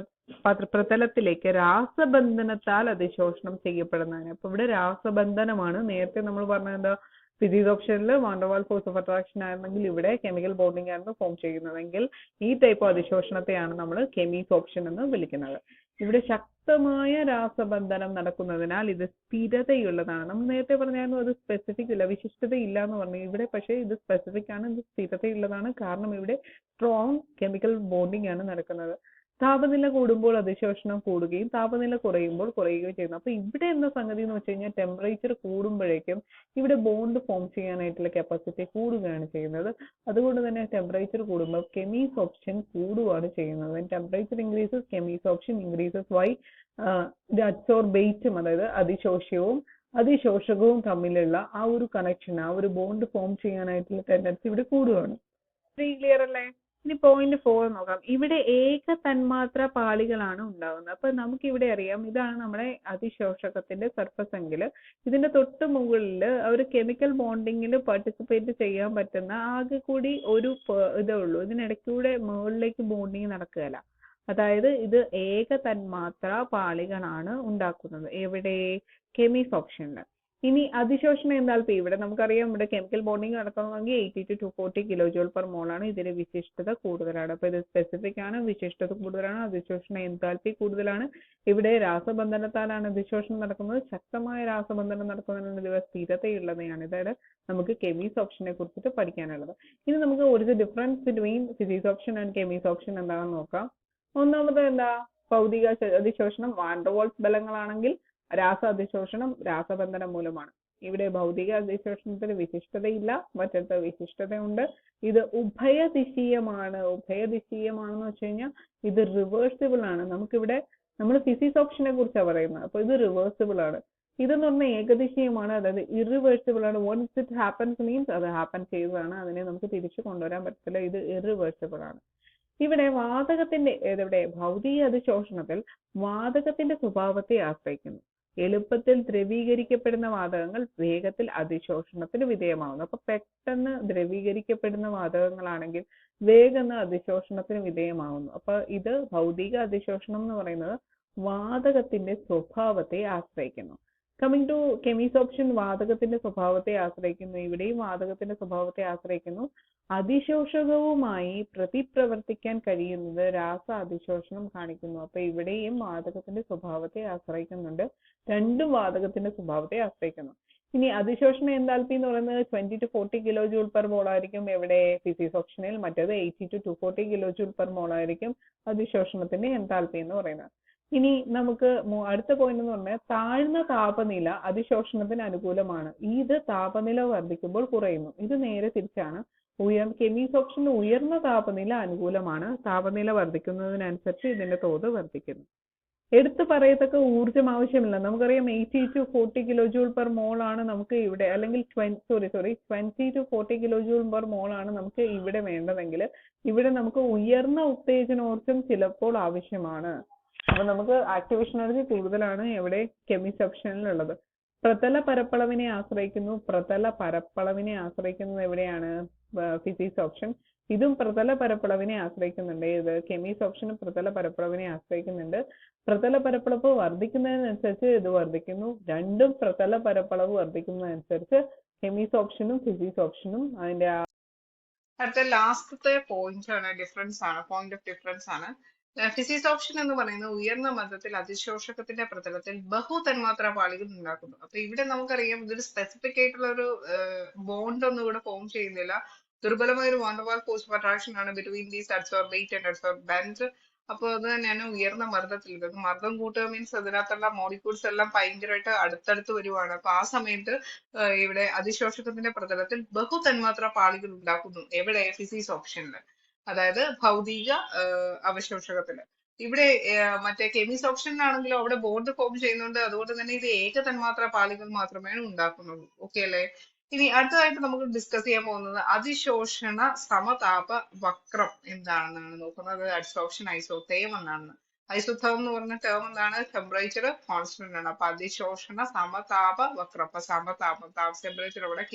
പ്രതലത്തിലേക്ക് രാസബന്ധനത്താൽ അതിശോഷണം ചെയ്യപ്പെടുന്നതിന്. അപ്പൊ ഇവിടെ രാസബന്ധനമാണ്. നേരത്തെ നമ്മൾ പറഞ്ഞത് എന്താ? ഫിസിക്സ് ഓപ്ഷനിൽ വാൻഡർവാൾ ഫോഴ്സ് ഓഫ് അട്രാക്ഷൻ ആയിരുന്നെങ്കിൽ ഇവിടെ കെമിക്കൽ ബോണ്ടിങ് ആയിരുന്നു ഫോം ചെയ്യുന്നതെങ്കിൽ ഈ ടൈപ്പ് അതിശോഷണത്തെയാണ് നമ്മൾ കെമിസോപ്ഷൻ എന്ന് വിളിക്കുന്നത്. ഇവിടെ ശക്തമായ രാസബന്ധനം നടക്കുന്നതിനാൽ ഇത് സ്ഥിരതയുള്ളതാണ്. നമ്മൾ നേരത്തെ പറഞ്ഞായിരുന്നു അത് സ്പെസിഫിക് ഇല്ല, വിശിഷ്ടത ഇല്ല എന്ന് പറഞ്ഞു. ഇവിടെ പക്ഷേ ഇത് സ്പെസിഫിക് ആണ്, ഇത് സ്ഥിരതയുള്ളതാണ്. കാരണം ഇവിടെ സ്ട്രോങ് കെമിക്കൽ ബോണ്ടിങ് ആണ് നടക്കുന്നത്. താപനില കൂടുമ്പോൾ അതിശോഷണം കൂടുകയും താപനില കുറയുമ്പോൾ കുറയുകയും ചെയ്യുന്നു. അപ്പൊ ഇവിടെ എന്താ സംഗതി എന്ന് വെച്ച് കഴിഞ്ഞാൽ ടെമ്പറേച്ചർ കൂടുമ്പോഴേക്കും ഇവിടെ ബോണ്ട് ഫോം ചെയ്യാനായിട്ടുള്ള കപ്പാസിറ്റി കൂടുകയാണ് ചെയ്യുന്നത്. അതുകൊണ്ട് തന്നെ ടെമ്പറേച്ചർ കൂടുമ്പോൾ കെമിസോപ്ഷൻ കൂടുകയാണ് ചെയ്യുന്നത്. Temperature increases, chemisorption increases. Why? അഡ്സോർബേറ്റും അതായത് അതിശോഷകവും തമ്മിലുള്ള ആ ഒരു കണക്ഷൻ, ആ ഒരു ബോണ്ട് ഫോം ചെയ്യാനായിട്ടുള്ള ടെൻഡൻസി ഇവിടെ കൂടുകയാണ്. ക്ലിയർ അല്ലേ? ഇനി പോയിന്റ് 4 നോക്കാം. ഇവിടെ ഏക തന്മാത്ര പാളികളാണ് ഉണ്ടാകുന്നത്. അപ്പൊ നമുക്ക് ഇവിടെ അറിയാം ഇതാണ് നമ്മുടെ അതിശോഷകത്തിന്റെ സർഫസ് എങ്കിൽ ഇതിന്റെ തൊട്ട് മുകളിൽ ഒരു കെമിക്കൽ ബോണ്ടിങ്ങിൽ പാർട്ടിസിപ്പേറ്റ് ചെയ്യാൻ പറ്റുന്ന ആകെ കൂടി ഒരു ഇതേ ഉള്ളൂ. ഇതിനിടയ്ക്കൂടെ മുകളിലേക്ക് ബോണ്ടിങ് നടക്കുകയല്ല. അതായത് ഇത് ഏക തന്മാത്ര പാളികളാണ് ഉണ്ടാക്കുന്നത്. എവിടെ? കെമിസോപ്ഷനിൽ. ഇനി അതിശോഷണ എൻതാൽപ്പി ഇവിടെ നമുക്കറിയാം. ഇവിടെ കെമിക്കൽ ബോണ്ടിങ് നടക്കണമെങ്കിൽ 80 to 240 കിലോജൂൾ പെർ മോൾ ആണ്. ഇതിന്റെ വിശിഷ്ടത കൂടുതലാണ്. അപ്പൊ ഇത് സ്പെസിഫിക് ആണ്, വിശിഷ്ടത കൂടുതലാണ്, അതിശോഷണ എൻതാൽപ്പി കൂടുതലാണ്. ഇവിടെ രാസബന്ധനത്താലാണ് അതിശോഷണം നടക്കുന്നത്. ശക്തമായ രാസബന്ധനം നടക്കുന്നതിന് ഇവ സ്ഥിരതയുള്ളതാണ്. ഇതാണ് നമുക്ക് കെമിസോപ്ഷനെ കുറിച്ചിട്ട് പഠിക്കാനുള്ളത്. ഇനി നമുക്ക് ഒരു difference between physisorption and chemisorption എന്താണെന്ന് നോക്കാം. ഒന്നാമത് എന്താ? ഭൗതിക അതിശോഷണം വാൻഡർവാൾസ് ബലങ്ങളാണെങ്കിൽ രാസ അതിശോഷണം രാസബന്ധനം മൂലമാണ്. ഇവിടെ ഭൗതിക അതിശോഷണത്തിന് വിശിഷ്ടതയില്ല, മറ്റടുത്ത വിശിഷ്ടതയുണ്ട്. ഇത് ഉഭയദിശീയമാണ്. ഉഭയദിശീയമാണെന്ന് വെച്ച് കഴിഞ്ഞാൽ ഇത് റിവേഴ്സിബിൾ ആണ്. നമ്മൾ ഫിസിക്സ് ഓപ്ഷനെ കുറിച്ചാണ് പറയുന്നത്. അപ്പൊ ഇത് റിവേഴ്സിബിൾ ആണ്. ഇതെന്ന് പറഞ്ഞാൽ ഏകദിശീയമാണ്, അതായത് ഇറിവേഴ്സിബിൾ ആണ്. വൺസ് ഇറ്റ് ഹാപ്പൻസ് മീൻസ് അത് ഹാപ്പൻ ചെയ്തതാണ്, അതിനെ നമുക്ക് തിരിച്ചു കൊണ്ടുവരാൻ പറ്റില്ല. ഇത് ഇറിവേഴ്സിബിൾ ആണ്. ഇവിടെ ഭൗതിക അതിശോഷണത്തിൽ വാതകത്തിന്റെ സ്വഭാവത്തെ ആശ്രയിക്കുന്നു. എളുപ്പത്തിൽ ദ്രവീകരിക്കപ്പെടുന്ന വാതകങ്ങൾ വേഗത്തിൽ അതിശോഷണത്തിന് വിധേയമാകുന്നു. അപ്പൊ പെട്ടെന്ന് ദ്രവീകരിക്കപ്പെടുന്ന വാതകങ്ങളാണെങ്കിൽ വേഗം അതിശോഷണത്തിന് വിധേയമാകുന്നു. അപ്പൊ ഇത് ഭൗതിക അതിശോഷണം എന്ന് പറയുന്നത് വാതകത്തിന്റെ സ്വഭാവത്തെ ആശ്രയിക്കുന്നു. കമ്മിങ് ടു കെമിസോപ്ഷൻ വാതകത്തിന്റെ സ്വഭാവത്തെ ആശ്രയിക്കുന്നു. ഇവിടെയും വാതകത്തിന്റെ സ്വഭാവത്തെ ആശ്രയിക്കുന്നു. അതിശോഷകവുമായി പ്രതിപ്രവർത്തിക്കാൻ കഴിയുന്നത് രാസ അതിശോഷണം കാണിക്കുന്നു. അപ്പൊ ഇവിടെയും വാതകത്തിന്റെ സ്വഭാവത്തെ ആശ്രയിക്കുന്നുണ്ട്. രണ്ടും വാതകത്തിന്റെ സ്വഭാവത്തെ ആശ്രയിക്കുന്നു. ഇനി അതിശോഷണ എൻതാൽപ്പി എന്ന് പറയുന്നത് 20 to 40 kilo joule per mole ആയിരിക്കും എവിടെ ഫിസിക്സ് ഓപ്ഷനിൽ, മറ്റേത് 80 to 240 kilo joule per mole ആയിരിക്കും അതിശോഷണത്തിന്റെ എൻതാൽപ്പി എന്ന് പറയുന്നത്. ഇനി നമുക്ക് അടുത്ത പോയിന്റ് എന്ന് പറഞ്ഞാൽ താഴ്ന്ന താപനില അതിശോഷണത്തിന് അനുകൂലമാണ്. ഇത് താപനില വർദ്ധിക്കുമ്പോൾ കുറയുന്നു. ഇത് നേരെ തിരിച്ചാണ്. കെമീസ് ഓപ്ഷന് ഉയർന്ന താപനില അനുകൂലമാണ്. താപനില വർദ്ധിക്കുന്നതിനനുസരിച്ച് ഇതിന്റെ തോത് വർദ്ധിക്കുന്നു. എടുത്തു പറയത്തക്ക ഊർജ്ജം ആവശ്യമില്ല. നമുക്കറിയാം 80 to 40 kilo joule per mole ആണ് നമുക്ക് ഇവിടെ, അല്ലെങ്കിൽ 20 to 40 kilo joule per mole ആണ് നമുക്ക് ഇവിടെ വേണ്ടതെങ്കിൽ ഇവിടെ നമുക്ക് ഉയർന്ന ഉത്തേജനോർജ്ജം ചിലപ്പോൾ ആവശ്യമാണ്. അപ്പൊ നമുക്ക് ആക്ടിവേഷൻ എനർജി കൂടുതലാണ് എവിടെ കെമിസ്റ്റ് ഓപ്ഷനിലുള്ളത്. പ്രതല പരപ്പളവിനെ ആശ്രയിക്കുന്നത് എവിടെയാണ് ഫിസിക്സ് ഓപ്ഷൻ. ഇതും പ്രതല പരപ്പളവിനെ ആശ്രയിക്കുന്നുണ്ട്. ഇത് കെമീസ് ഓപ്ഷനും പ്രതല പരപ്പളവിനെ ആശ്രയിക്കുന്നുണ്ട്. പ്രതല പരപ്പളവ് വർദ്ധിക്കുന്നതിനനുസരിച്ച് ഇത് വർദ്ധിക്കുന്നു. രണ്ടും പ്രതല പരപ്പളവ് വർദ്ധിക്കുന്നതനുസരിച്ച് കെമീസ് ഓപ്ഷനും ഫിസിക്സ് ഓപ്ഷനും അതിന്റെ അടുത്ത ലാസ്റ്റത്തെ പോയിന്റ് ആണ്, പോയിന്റ് ഓഫ് ഡിഫറൻസ് ആണ്. ഫിസിക്സ് ഓപ്ഷൻ എന്ന് പറയുന്നത് ഉയർന്ന മർദ്ദത്തിൽ അതിശോഷകത്തിന്റെ പ്രതലത്തിൽ ബഹുതന്മാത്രാ പാളികൾ ഉണ്ടാക്കുന്നു. അപ്പൊ ഇവിടെ നമുക്കറിയാം ഇതൊരു സ്പെസിഫിക് ആയിട്ടുള്ള ഒരു ബോണ്ട് ഒന്നും ഇവിടെ ഫോം ചെയ്യുന്നില്ല. ദുർബലമായ ഒരു വാണ്ടർവാൾ ഫോഴ്സ് ഓഫ് അട്രാക്ഷൻ ആണ് between these adsorbate and adsorbent. അപ്പോൾ അത് തന്നെയാണ് ഉയർന്ന മർദ്ദത്തിൽ. മർദ്ദം കൂട്ടുക മീൻസ് അതിനകത്തുള്ള മോളിക്യൂൾസ് എല്ലാം ഭയങ്കരമായിട്ട് അടുത്തടുത്ത് വരുവാണ്. അപ്പൊ ആ സമയത്ത് ഇവിടെ അതിശോഷകത്തിന്റെ പ്രതലത്തിൽ ബഹുതന്മാത്രാ പാളികൾ ഉണ്ടാക്കുന്നു. എവിടെ ഫിസിക്സ് ഓപ്ഷനിൽ, അതായത് ഭൗതിക അവശോഷകത്തില്. ഇവിടെ മറ്റേ കെമിസ് ഓപ്ഷനിലാണെങ്കിലും അവിടെ ബോണ്ട് ഫോം ചെയ്യുന്നുണ്ട്. അതുകൊണ്ട് തന്നെ ഇത് ഏക തന്മാത്രാ പാളികൾ മാത്രമേ ഉണ്ടാക്കുന്നുള്ളൂ. ഓക്കെ അല്ലേ? ഇനി അടുത്തതായിട്ട് നമുക്ക് ഡിസ്കസ് ചെയ്യാൻ പോകുന്നത് അതിശോഷണ സമതാപ വക്രം എന്താണെന്നാണ് നോക്കുന്നത്. അഡ്സോർപ്ഷൻ ഐസോതേം എന്നാണ്. ഐസോതേം എന്ന് പറഞ്ഞ ടേം എന്താണ്? ടെമ്പറേച്ചർ കോൺസ്റ്റന്റ് ആണ്. അപ്പൊ അതിശോഷണ സമതാപ വക്രം. അപ്പൊ സമതാപം, ടെമ്പറേച്ചർ ഇവിടെ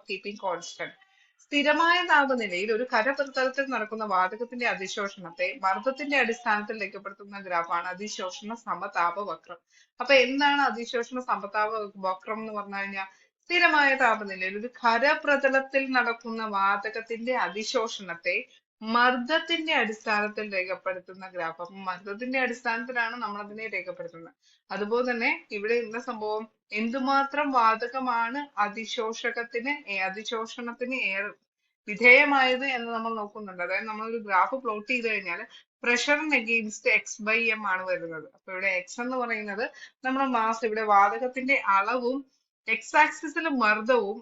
കീപ്പിംഗ് കോൺസ്റ്റന്റ്. സ്ഥിരമായ താപനിലയിൽ ഒരു ഖരപ്രതലത്തിൽ നടക്കുന്ന വാതകത്തിന്റെ അതിശോഷണത്തെ മർദ്ദത്തിന്റെ അടിസ്ഥാനത്തിൽ രേഖപ്പെടുത്തുന്ന ഗ്രാഫാണ് അതിശോഷണ സമതാപ വക്രം. അപ്പൊ എന്താണ് അതിശോഷണ സമതാപ വക്രം എന്ന് പറഞ്ഞു കഴിഞ്ഞാൽ സ്ഥിരമായ താപനിലയിൽ ഒരു ഖരപ്രതലത്തിൽ നടക്കുന്ന വാതകത്തിന്റെ അതിശോഷണത്തെ മർദ്ദത്തിന്റെ അടിസ്ഥാനത്തിൽ രേഖപ്പെടുത്തുന്ന ഗ്രാഫ്. അപ്പൊ മർദ്ദത്തിന്റെ അടിസ്ഥാനത്തിലാണ് നമ്മൾ അതിനെ രേഖപ്പെടുത്തുന്നത്. അതുപോലെ തന്നെ ഇവിടെ എന്താ സംഭവം, എന്തുമാത്രം വാതകമാണ് അതിശോഷണത്തിന് വിധേയമായത് എന്ന് നമ്മൾ നോക്കുന്നുണ്ട്. അതായത് നമ്മളൊരു ഗ്രാഫ് പ്ലോട്ട് ചെയ്ത് കഴിഞ്ഞാൽ പ്രഷറിന് അഗെയിൻസ്റ്റ് x/m ആണ് വരുന്നത്. അപ്പൊ ഇവിടെ x എന്ന് പറയുന്നത് നമ്മുടെ മാസ്, ഇവിടെ വാതകത്തിന്റെ അളവും എക്സ് ആക്സിസിൽ മർദ്ദവും,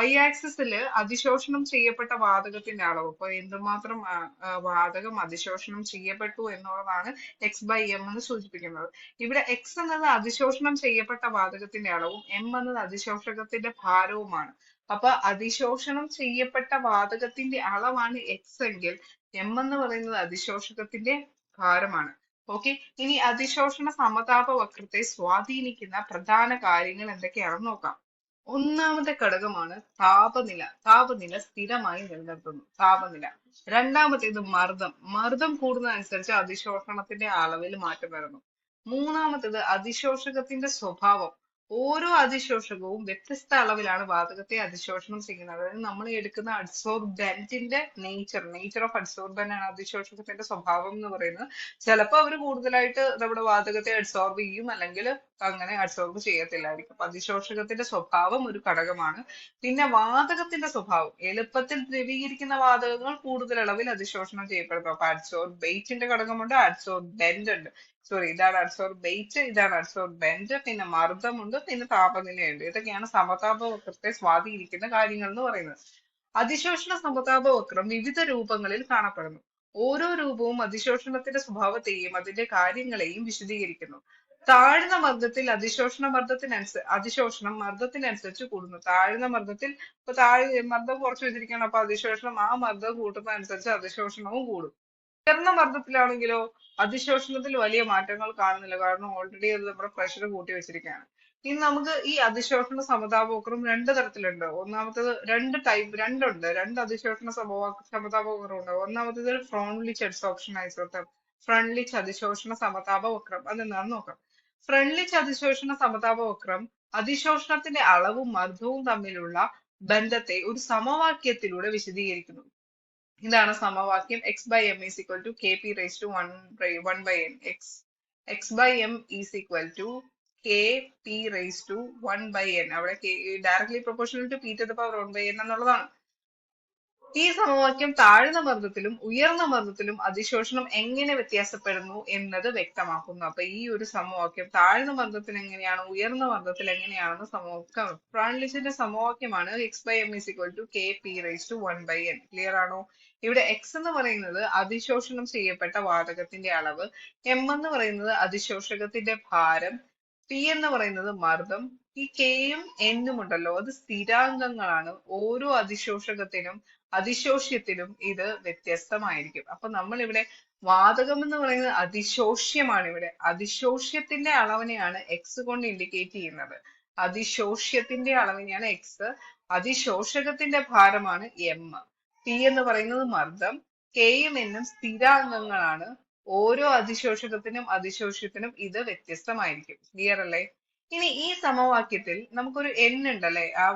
y ആക്സിസിൽ അതിശോഷണം ചെയ്യപ്പെട്ട വാതകത്തിന്റെ അളവ്. അപ്പൊ എന്തുമാത്രം വാതകം അതിശോഷണം ചെയ്യപ്പെട്ടു എന്നുള്ളതാണ് x/m എന്ന് സൂചിപ്പിക്കുന്നത്. ഇവിടെ x എന്നത് അതിശോഷണം ചെയ്യപ്പെട്ട വാതകത്തിന്റെ അളവും m എന്നത് അതിശോഷകത്തിന്റെ ഭാരവുമാണ്. അപ്പൊ അതിശോഷണം ചെയ്യപ്പെട്ട വാതകത്തിന്റെ അളവാണ് x എങ്കിൽ m എന്ന് പറയുന്നത് അതിശോഷകത്തിന്റെ ഭാരമാണ്. ഓക്കെ, ഇനി അതിശോഷണ സമതാപ വക്രത്തെ സ്വാധീനിക്കുന്ന പ്രധാന കാര്യങ്ങൾ എന്തൊക്കെയാണെന്ന് നോക്കാം. ഒന്നാമത്തെ ഘടകമാണ് താപനില സ്ഥിരമായി നിലനിർത്തുന്നു. താപനില. രണ്ടാമത്തേത് മർദ്ദം കൂടുന്നതനുസരിച്ച് അതിശോഷണത്തിന്റെ അളവിൽ മാറ്റം വരുന്നു. മൂന്നാമത്തേത് അതിശോഷകത്തിന്റെ സ്വഭാവം. ഓരോ അതിശോഷകവും വ്യത്യസ്ത അളവിലാണ് വാതകത്തെ അതിശോഷണം ചെയ്യുന്നത്. അതായത് നമ്മൾ എടുക്കുന്ന അഡ്സോർബന്റിന്റെ നേച്ചർ ഓഫ് അഡ്സോർബന്റ് ആണ് അതിശോഷകത്തിന്റെ സ്വഭാവം എന്ന് പറയുന്നത്. ചിലപ്പോൾ അവർ കൂടുതലായിട്ട് നമ്മുടെ വാതകത്തെ അഡ്സോർബ് ചെയ്യും, അല്ലെങ്കിൽ അങ്ങനെ അഡ്സോർബ് ചെയ്യത്തില്ലായിരിക്കും. അപ്പൊ അതിശോഷകത്തിന്റെ സ്വഭാവം ഒരു ഘടകമാണ്. പിന്നെ വാതകത്തിന്റെ സ്വഭാവം. എളുപ്പത്തിൽ ദ്രവീകരിക്കുന്ന വാതകങ്ങൾ കൂടുതൽ അളവിൽ അതിശോഷണം ചെയ്യപ്പെടുന്നു. അപ്പൊ അഡ്സോർബേറ്റിന്റെ ഘടകമുണ്ട്, അഡ്സോർബെന്റ് ഉണ്ട്. ഇതാണ് അഡ്സോർബേറ്റ്, ഇതാണ് അഡ്സോർബെന്റ്. പിന്നെ മർദ്ദമുണ്ട്, പിന്നെ താപനിലയുണ്ട്. ഇതൊക്കെയാണ് സമതാപ വക്രത്തെ സ്വാധീനിക്കുന്ന കാര്യങ്ങൾ എന്ന് പറയുന്നത്. അതിശോഷണ സമതാപ വക്രം വിവിധ രൂപങ്ങളിൽ കാണപ്പെടുന്നു. ഓരോ രൂപവും അതിശോഷണത്തിന്റെ സ്വഭാവത്തെയും അതിന്റെ കാര്യങ്ങളെയും വിശദീകരിക്കുന്നു. താഴ്ന്ന മർദ്ദത്തിൽ അതിശോഷണം മർദ്ദത്തിനനുസരിച്ച് കൂടുന്നു. താഴ്ന്ന മർദ്ദത്തിൽ ഇപ്പൊ മർദ്ദം കുറച്ച് വെച്ചിരിക്കുകയാണ്. അപ്പൊ അതിശോഷണം ആ മർദ്ദം കൂട്ടുന്നതനുസരിച്ച് അതിശോഷണവും കൂടും. ഉയർന്ന മർദ്ദത്തിലാണെങ്കിലോ അതിശോഷണത്തിൽ വലിയ മാറ്റങ്ങൾ കാണുന്നില്ല, കാരണം ഓൾറെഡി അത് നമ്മുടെ പ്രഷർ കൂട്ടി വെച്ചിരിക്കുകയാണ്. ഇനി നമുക്ക് ഈ അതിശോഷണ സമതാപ വക്രം രണ്ട് തരത്തിലുണ്ട്. ഒന്നാമത്തേത് രണ്ട് അതിശോഷണ സമതാപ വക്രം ഉണ്ട്. ഒന്നാമത്തേത് ഫ്രോൺലിച്ച് അഡ്സോർപ്ഷൻ ഐസോടോപ്പ്, ഫ്രണ്ട്ലിച്ച് അതിശോഷണ സമതാപ വക്രം. അതെന്താണെന്ന് നോക്കാം. ഫ്രണ്ട്ലിച്ച് അതിശോഷണ സമതാപ വക്രം അതിശോഷണത്തിന്റെ അളവും മർദ്ദവും തമ്മിലുള്ള ബന്ധത്തെ ഒരു സമവാക്യത്തിലൂടെ വിശദീകരിക്കുന്നു. ഇതാണ് സമവാക്യം. x/m is equal to kp raised to 1/n. x by m is equal to Kp⁻1/n. അവിടെ ഡയറക്ട്ലി പ്രൊപ്പോർഷണൽ ടു p⁻1/n എന്നുള്ളതാണ്. ഈ സമവാക്യം താഴ്ന്ന മർദ്ദത്തിലും ഉയർന്ന മർദ്ദത്തിലും അതിശോഷണം എങ്ങനെ വ്യത്യാസപ്പെടുന്നു എന്നത് വ്യക്തമാക്കുന്നു. അപ്പൊ ഈ ഒരു സമവാക്യം താഴ്ന്ന മർദ്ദത്തിൽ എങ്ങനെയാണ്, ഉയർന്ന മർദ്ദത്തിൽ എങ്ങനെയാണെന്ന് സമവാക്യം ഫ്രാൻലിച്ചിന്റെ സമവാക്യമാണ് x/m = Kp⁻1/n. ക്ലിയർ ആണോ? ഇവിടെ x എന്ന് പറയുന്നത് അതിശോഷണം ചെയ്യപ്പെട്ട വാതകത്തിന്റെ അളവ്, m എന്ന് പറയുന്നത് അതിശോഷകത്തിന്റെ ഭാരം, p എന്ന് പറയുന്നത് മർദ്ദം. ഈ കെയും എന്നും ഉണ്ടല്ലോ, അത് സ്ഥിരാങ്കങ്ങളാണ്. ഓരോ അതിശോഷകത്തിനും അതിശോഷ്യത്തിലും ഇത് വ്യത്യസ്തമായിരിക്കും. അപ്പൊ നമ്മൾ ഇവിടെ വാതകം എന്ന് പറയുന്നത് അതിശോഷ്യമാണ്. ഇവിടെ അതിശോഷ്യത്തിന്റെ അളവിനെയാണ് എക്സ് കൊണ്ട് ഇൻഡിക്കേറ്റ് ചെയ്യുന്നത്. അതിശോഷ്യത്തിന്റെ അളവിനെയാണ് എക്സ്. അതിശോഷകത്തിന്റെ ഭാരമാണ് എം. പി എന്ന് പറയുന്നത് മർദ്ദം. കെയും എന്നും സ്ഥിരാങ്കങ്ങളാണ്. ഓരോ അതിശോഷകത്തിനും അതിശോഷ്യത്തിനും ഇത് വ്യത്യസ്തമായിരിക്കും. ക്ലിയർ അല്ലേ? ഇനി ഈ സമവാക്യത്തിൽ നമുക്കൊരു n ഉണ്ടല്ലേ, ആ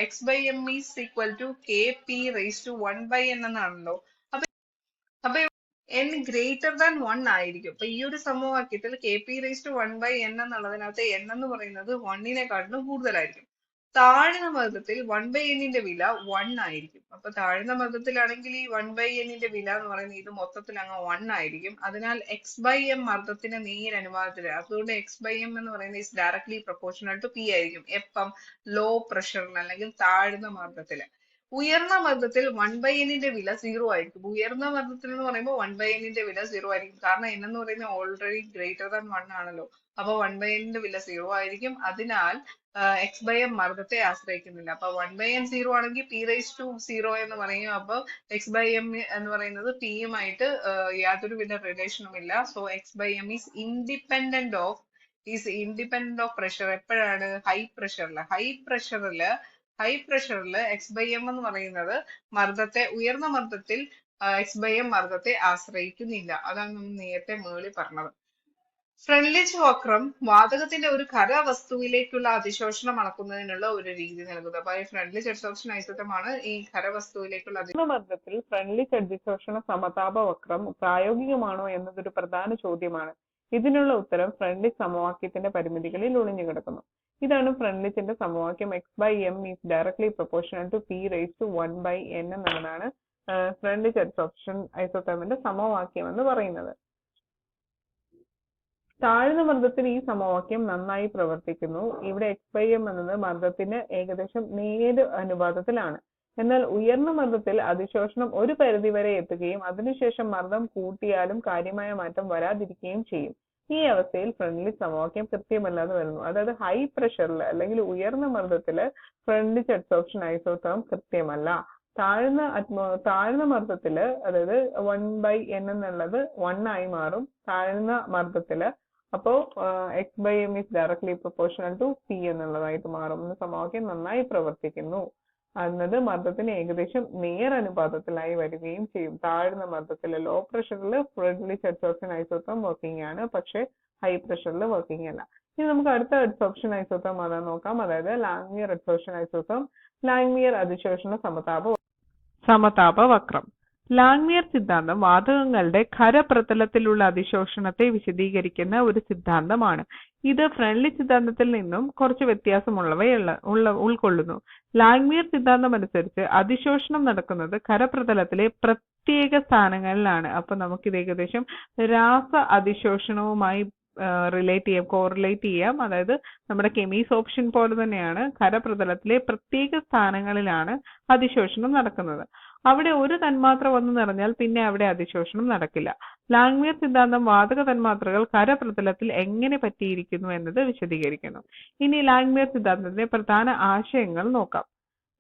x/m = Kp⁻1/n എന്നാണല്ലോ. അപ്പൊ n > 1 ആയിരിക്കും. അപ്പൊ ഈ ഒരു സമവാക്യത്തിൽ Kp⁻1/n എന്നുള്ളതിനകത്ത് n എന്ന് പറയുന്നത് 1-നെക്കാട്ടിലും കൂടുതലായിരിക്കും. താഴ്ന്ന മർദ്ദത്തിൽ 1/n വില 1 ആയിരിക്കും. അപ്പൊ താഴ്ന്ന മർദ്ദത്തിലാണെങ്കിൽ ഈ 1/n വില എന്ന് പറയുന്നത് ഇത് മൊത്തത്തിൽ അങ്ങ് 1 ആയിരിക്കും. അതിനാൽ x/m മർദ്ദത്തിന് നേരനുപാതത്തില്, അതുകൊണ്ട് x/m എന്ന് പറയുന്നത് is directly proportional to p ആയിരിക്കും. എപ്പം? ലോ പ്രഷറിൽ അല്ലെങ്കിൽ താഴ്ന്ന മർദ്ദത്തില്. ഉയർന്ന മർദ്ദത്തിൽ 1/n വില 0 ആയിരിക്കും. ഉയർന്ന മർദ്ദത്തിൽ എന്ന് പറയുമ്പോൾ 1/n വില 0 ആയിരിക്കും. കാരണം n എന്ന് പറയുന്നത് ഓൾറെഡി > 1 ആണല്ലോ. അപ്പൊ 1/n വില 0 ആയിരിക്കും. അതിനാൽ x/m മർദ്ദത്തെ ആശ്രയിക്കുന്നില്ല. അപ്പൊ 1/n 0 ആണെങ്കിൽ p⁻0 എന്ന് പറയും. അപ്പൊ x/m എന്ന് പറയുന്നത് p യുമായിട്ട് യാതൊരു വിധ റിലേഷനും ഇല്ല. So x/m is independent of pressure. എപ്പോഴാണ്? ഹൈ പ്രഷറില് x/m എന്ന് പറയുന്നത് മർദ്ദത്തെ, ഉയർന്ന മർദ്ദത്തിൽ x/m മർദ്ദത്തെ ആശ്രയിക്കുന്നില്ല. അതാണ് നമ്മൾ നേരത്തെ മേളിൽ പറഞ്ഞത്. ഫ്രണ്ട്ലിച്ച് വക്രം വാതകത്തിന്റെ ഒരു ഖരവസ്തുവിലേക്കുള്ള അതിശോഷണം അളക്കുന്നതിനുള്ള ഒരു രീതി നൽകുന്നത്. അപ്പൊ ഈ ഫ്രണ്ട്ലിച്ച് അഡ്സോർപ്ഷൻ ഐസോട്ടമാണ് ഈ ഖരവസ്തുവിലേക്കുള്ള മർദ്ദത്തിൽ ഫ്രണ്ട്ലിച്ച് അഡ്സോർഷണ സമതാപ വക്രം പ്രായോഗികമാണോ എന്നതൊരു പ്രധാന ചോദ്യമാണ്. ഇതിനുള്ള ഉത്തരം ഫ്രണ്ട്ലിച്ച് സമവാക്യത്തിന്റെ പരിമിതികളിൽ ഒളിഞ്ഞു കിടക്കുന്നു. ഇതാണ് ഫ്രണ്ട്ലിച്ചിന്റെ സമവാക്യം. x/m is directly proportional to p⁻1/n എന്നുള്ളതാണ് ഫ്രണ്ട്ലിച്ച് അഡ്സോർപ്ഷൻ ഐസോട്ടോമിന്റെ സമവാക്യം എന്ന് പറയുന്നത്. താഴ്ന്ന മർദ്ദത്തിൽ ഈ സമവാക്യം നന്നായി പ്രവർത്തിക്കുന്നു. ഇവിടെ x/m എന്നത് മർദ്ദത്തിന് ഏകദേശം നേര് അനുപാതത്തിലാണ്. എന്നാൽ ഉയർന്ന മർദ്ദത്തിൽ അതിശോഷണം ഒരു പരിധിവരെ എത്തുകയും അതിനുശേഷം മർദ്ദം കൂട്ടിയാലും കാര്യമായ മാറ്റം വരാതിരിക്കുകയും ചെയ്യും. ഈ അവസ്ഥയിൽ ഫ്രണ്ട്ലിച്ച് സമവാക്യം കൃത്യമല്ലാതെ വരുന്നു. അതായത് ഹൈ പ്രഷറിൽ അല്ലെങ്കിൽ ഉയർന്ന മർദ്ദത്തില് ഫ്രണ്ട്ലിച്ച് അഡ്സോർപ്ഷൻ ഐസോട്ടോം കൃത്യമല്ല. താഴ്ന്ന മർദ്ദത്തില്, അതായത് 1/n എന്നുള്ളത് 1 ആയി മാറും താഴ്ന്ന മർദ്ദത്തില്. അപ്പോ x/m is directly proportional to p എന്നുള്ളതായിട്ട് മാറും. സമവാക്യം നന്നായി പ്രവർത്തിക്കുന്നു എന്നത് മർദ്ദത്തിന് ഏകദേശം നേരനുപാതത്തിലായി വരികയും ചെയ്യും. താഴ്ന്ന മർദ്ദത്തില്, ലോ പ്രഷറിൽ ഫ്രണ്ട്ലിച്ച് അഡ്സോർപ്ഷൻ ഐസോട്ടോം വർക്കിംഗ് ആണ്, പക്ഷെ ഹൈ പ്രഷറിൽ വർക്കിംഗ് അല്ല. ഇനി നമുക്ക് അടുത്ത അഡ്സോർപ്ഷൻ ഐസോട്ടോം അതാ നോക്കാം. അതായത് ലാങ്മിയർ അഡ്സോർപ്ഷൻ ഐസോട്ടോം. ലാങ്മിയർ അതിശോഷണ സമതാപ വക്രം. ലാങ്മിയർ സിദ്ധാന്തം വാതകങ്ങളുടെ ഖരപ്രതലത്തിലുള്ള അതിശോഷണത്തെ വിശദീകരിക്കുന്ന ഒരു സിദ്ധാന്തമാണ്. ഇത് ഫ്രണ്ട്ലിച്ച് സിദ്ധാന്തത്തിൽ നിന്നും കുറച്ച് ഉൾക്കൊള്ളുന്നു. ലാങ്മിയർ സിദ്ധാന്തം അനുസരിച്ച് അതിശോഷണം നടക്കുന്നത് ഖരപ്രതലത്തിലെ പ്രത്യേക സ്ഥാനങ്ങളിലാണ്. അപ്പൊ നമുക്കിത് ഏകദേശം രാസ അതിശോഷണവുമായി കോറിലേറ്റ് ചെയ്യാം. അതായത് നമ്മുടെ കെമീസ് ഓപ്ഷൻ പോലെ തന്നെയാണ്. ഖരപ്രതലത്തിലെ പ്രത്യേക സ്ഥാനങ്ങളിലാണ് അതിശോഷണം നടക്കുന്നത്. അവിടെ ഒരു തന്മാത്ര വന്നു നിറഞ്ഞാൽ പിന്നെ അവിടെ അതിശോഷണം നടക്കില്ല. ലാങ്മിയർ സിദ്ധാന്തം വാതക തന്മാത്രകൾ ഖരപ്രതലത്തിൽ എങ്ങനെ പറ്റിയിരിക്കുന്നു എന്നത് വിശദീകരിക്കുന്നു. ഇനി ലാങ്മിയർ സിദ്ധാന്തത്തിന്റെ പ്രധാന ആശയങ്ങൾ നോക്കാം.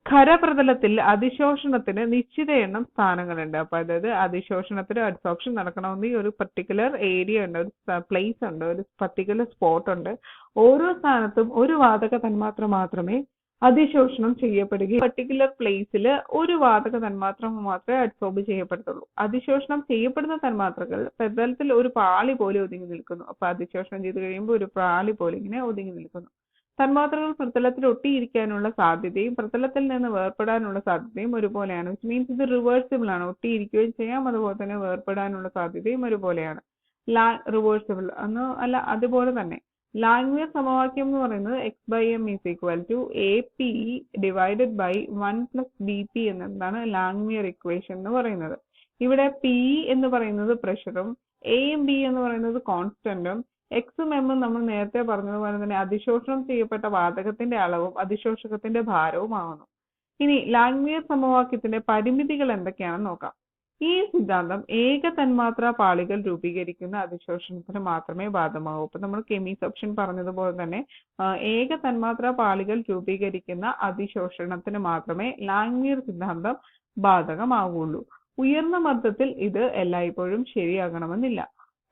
ഖരപ്രതലത്തിൽ അതിശോഷണത്തിന് നിശ്ചിത എണ്ണം സ്ഥാനങ്ങളുണ്ട്. അപ്പൊ അതായത് അതിശോഷണത്തിന് അഡ്സോർപ്ഷൻ നടക്കണമെങ്കിൽ ഒരു പർട്ടിക്കുലർ ഏരിയ ഉണ്ട്, ഒരു പ്ലേസ് ഉണ്ട്, ഒരു പർട്ടിക്കുലർ സ്പോട്ട് ഉണ്ട്. ഓരോ സ്ഥാനത്തും ഒരു വാതക തന്മാത്ര മാത്രമേ അതിശോഷണം ചെയ്യപ്പെടുകയും പർട്ടിക്കുലർ പ്ലേസിൽ ഒരു വാതക തന്മാത്ര മാത്രമേ അഡ്സോർബ് ചെയ്യപ്പെടത്തുള്ളൂ. അതിശോഷണം ചെയ്യപ്പെടുന്ന തന്മാത്രകൾ പ്രതലത്തിൽ ഒരു പാളി പോലെ ഒതുങ്ങി നിൽക്കുന്നു. അപ്പൊ അതിശോഷണം ചെയ്ത് കഴിയുമ്പോൾ ഒരു പാളി പോലെ ഇങ്ങനെ ഒതുങ്ങി നിൽക്കുന്നു. തന്മാത്രകൾ പ്രതലത്തിൽ ഒട്ടിയിരിക്കാനുള്ള സാധ്യതയും പ്രതലത്തിൽ നിന്ന് വേർപെടാനുള്ള സാധ്യതയും ഒരുപോലെയാണ്. വിച്ച് മീൻസ് ഇത് റിവേഴ്സിബിൾ ആണ്. ഒട്ടിയിരിക്കുകയും ചെയ്യാം, അതുപോലെ തന്നെ വേർപെടാനുള്ള സാധ്യതയും ഒരുപോലെയാണ്. റിവേഴ്സിബിൾ അല്ല അതുപോലെ തന്നെ ലാങ്മിയർ സമവാക്യം എന്ന് പറയുന്നത് x by m is equal to a p divided by 1+BP എന്നതാണ് ലാങ്മിയർ ഇക്വേഷൻ എന്ന് പറയുന്നത്. ഇവിടെ പി എന്ന് പറയുന്നത് പ്രഷറും എയും ബി എന്ന് പറയുന്നത് കോൺസ്റ്റന്റും എക്സും എമ്മും നമ്മൾ നേരത്തെ പറഞ്ഞതുപോലെ തന്നെ അതിശോഷണം ചെയ്യപ്പെട്ട വാതകത്തിന്റെ അളവും അതിശോഷകത്തിന്റെ ഭാരവും ആവുന്നു. ഇനി ലാങ്മിയർ സമവാക്യത്തിന്റെ പരിമിതികൾ എന്തൊക്കെയാണെന്ന് നോക്കാം. ഈ സിദ്ധാന്തം ഏക തന്മാത്രാ പാളികൾ രൂപീകരിക്കുന്ന അതിശോഷണത്തിന് മാത്രമേ ബാധകമാകൂ. ഇപ്പൊ നമ്മൾ കെമീസ് ഓപ്ഷൻ പറഞ്ഞതുപോലെ തന്നെ ഏക തന്മാത്രാ പാളികൾ രൂപീകരിക്കുന്ന അതിശോഷണത്തിന് മാത്രമേ ലാങ്മിയർ സിദ്ധാന്തം ബാധകമാകുള്ളൂ. ഉയർന്ന മർദ്ദത്തിൽ ഇത് എല്ലായ്പ്പോഴും ശരിയാകണമെന്നില്ല.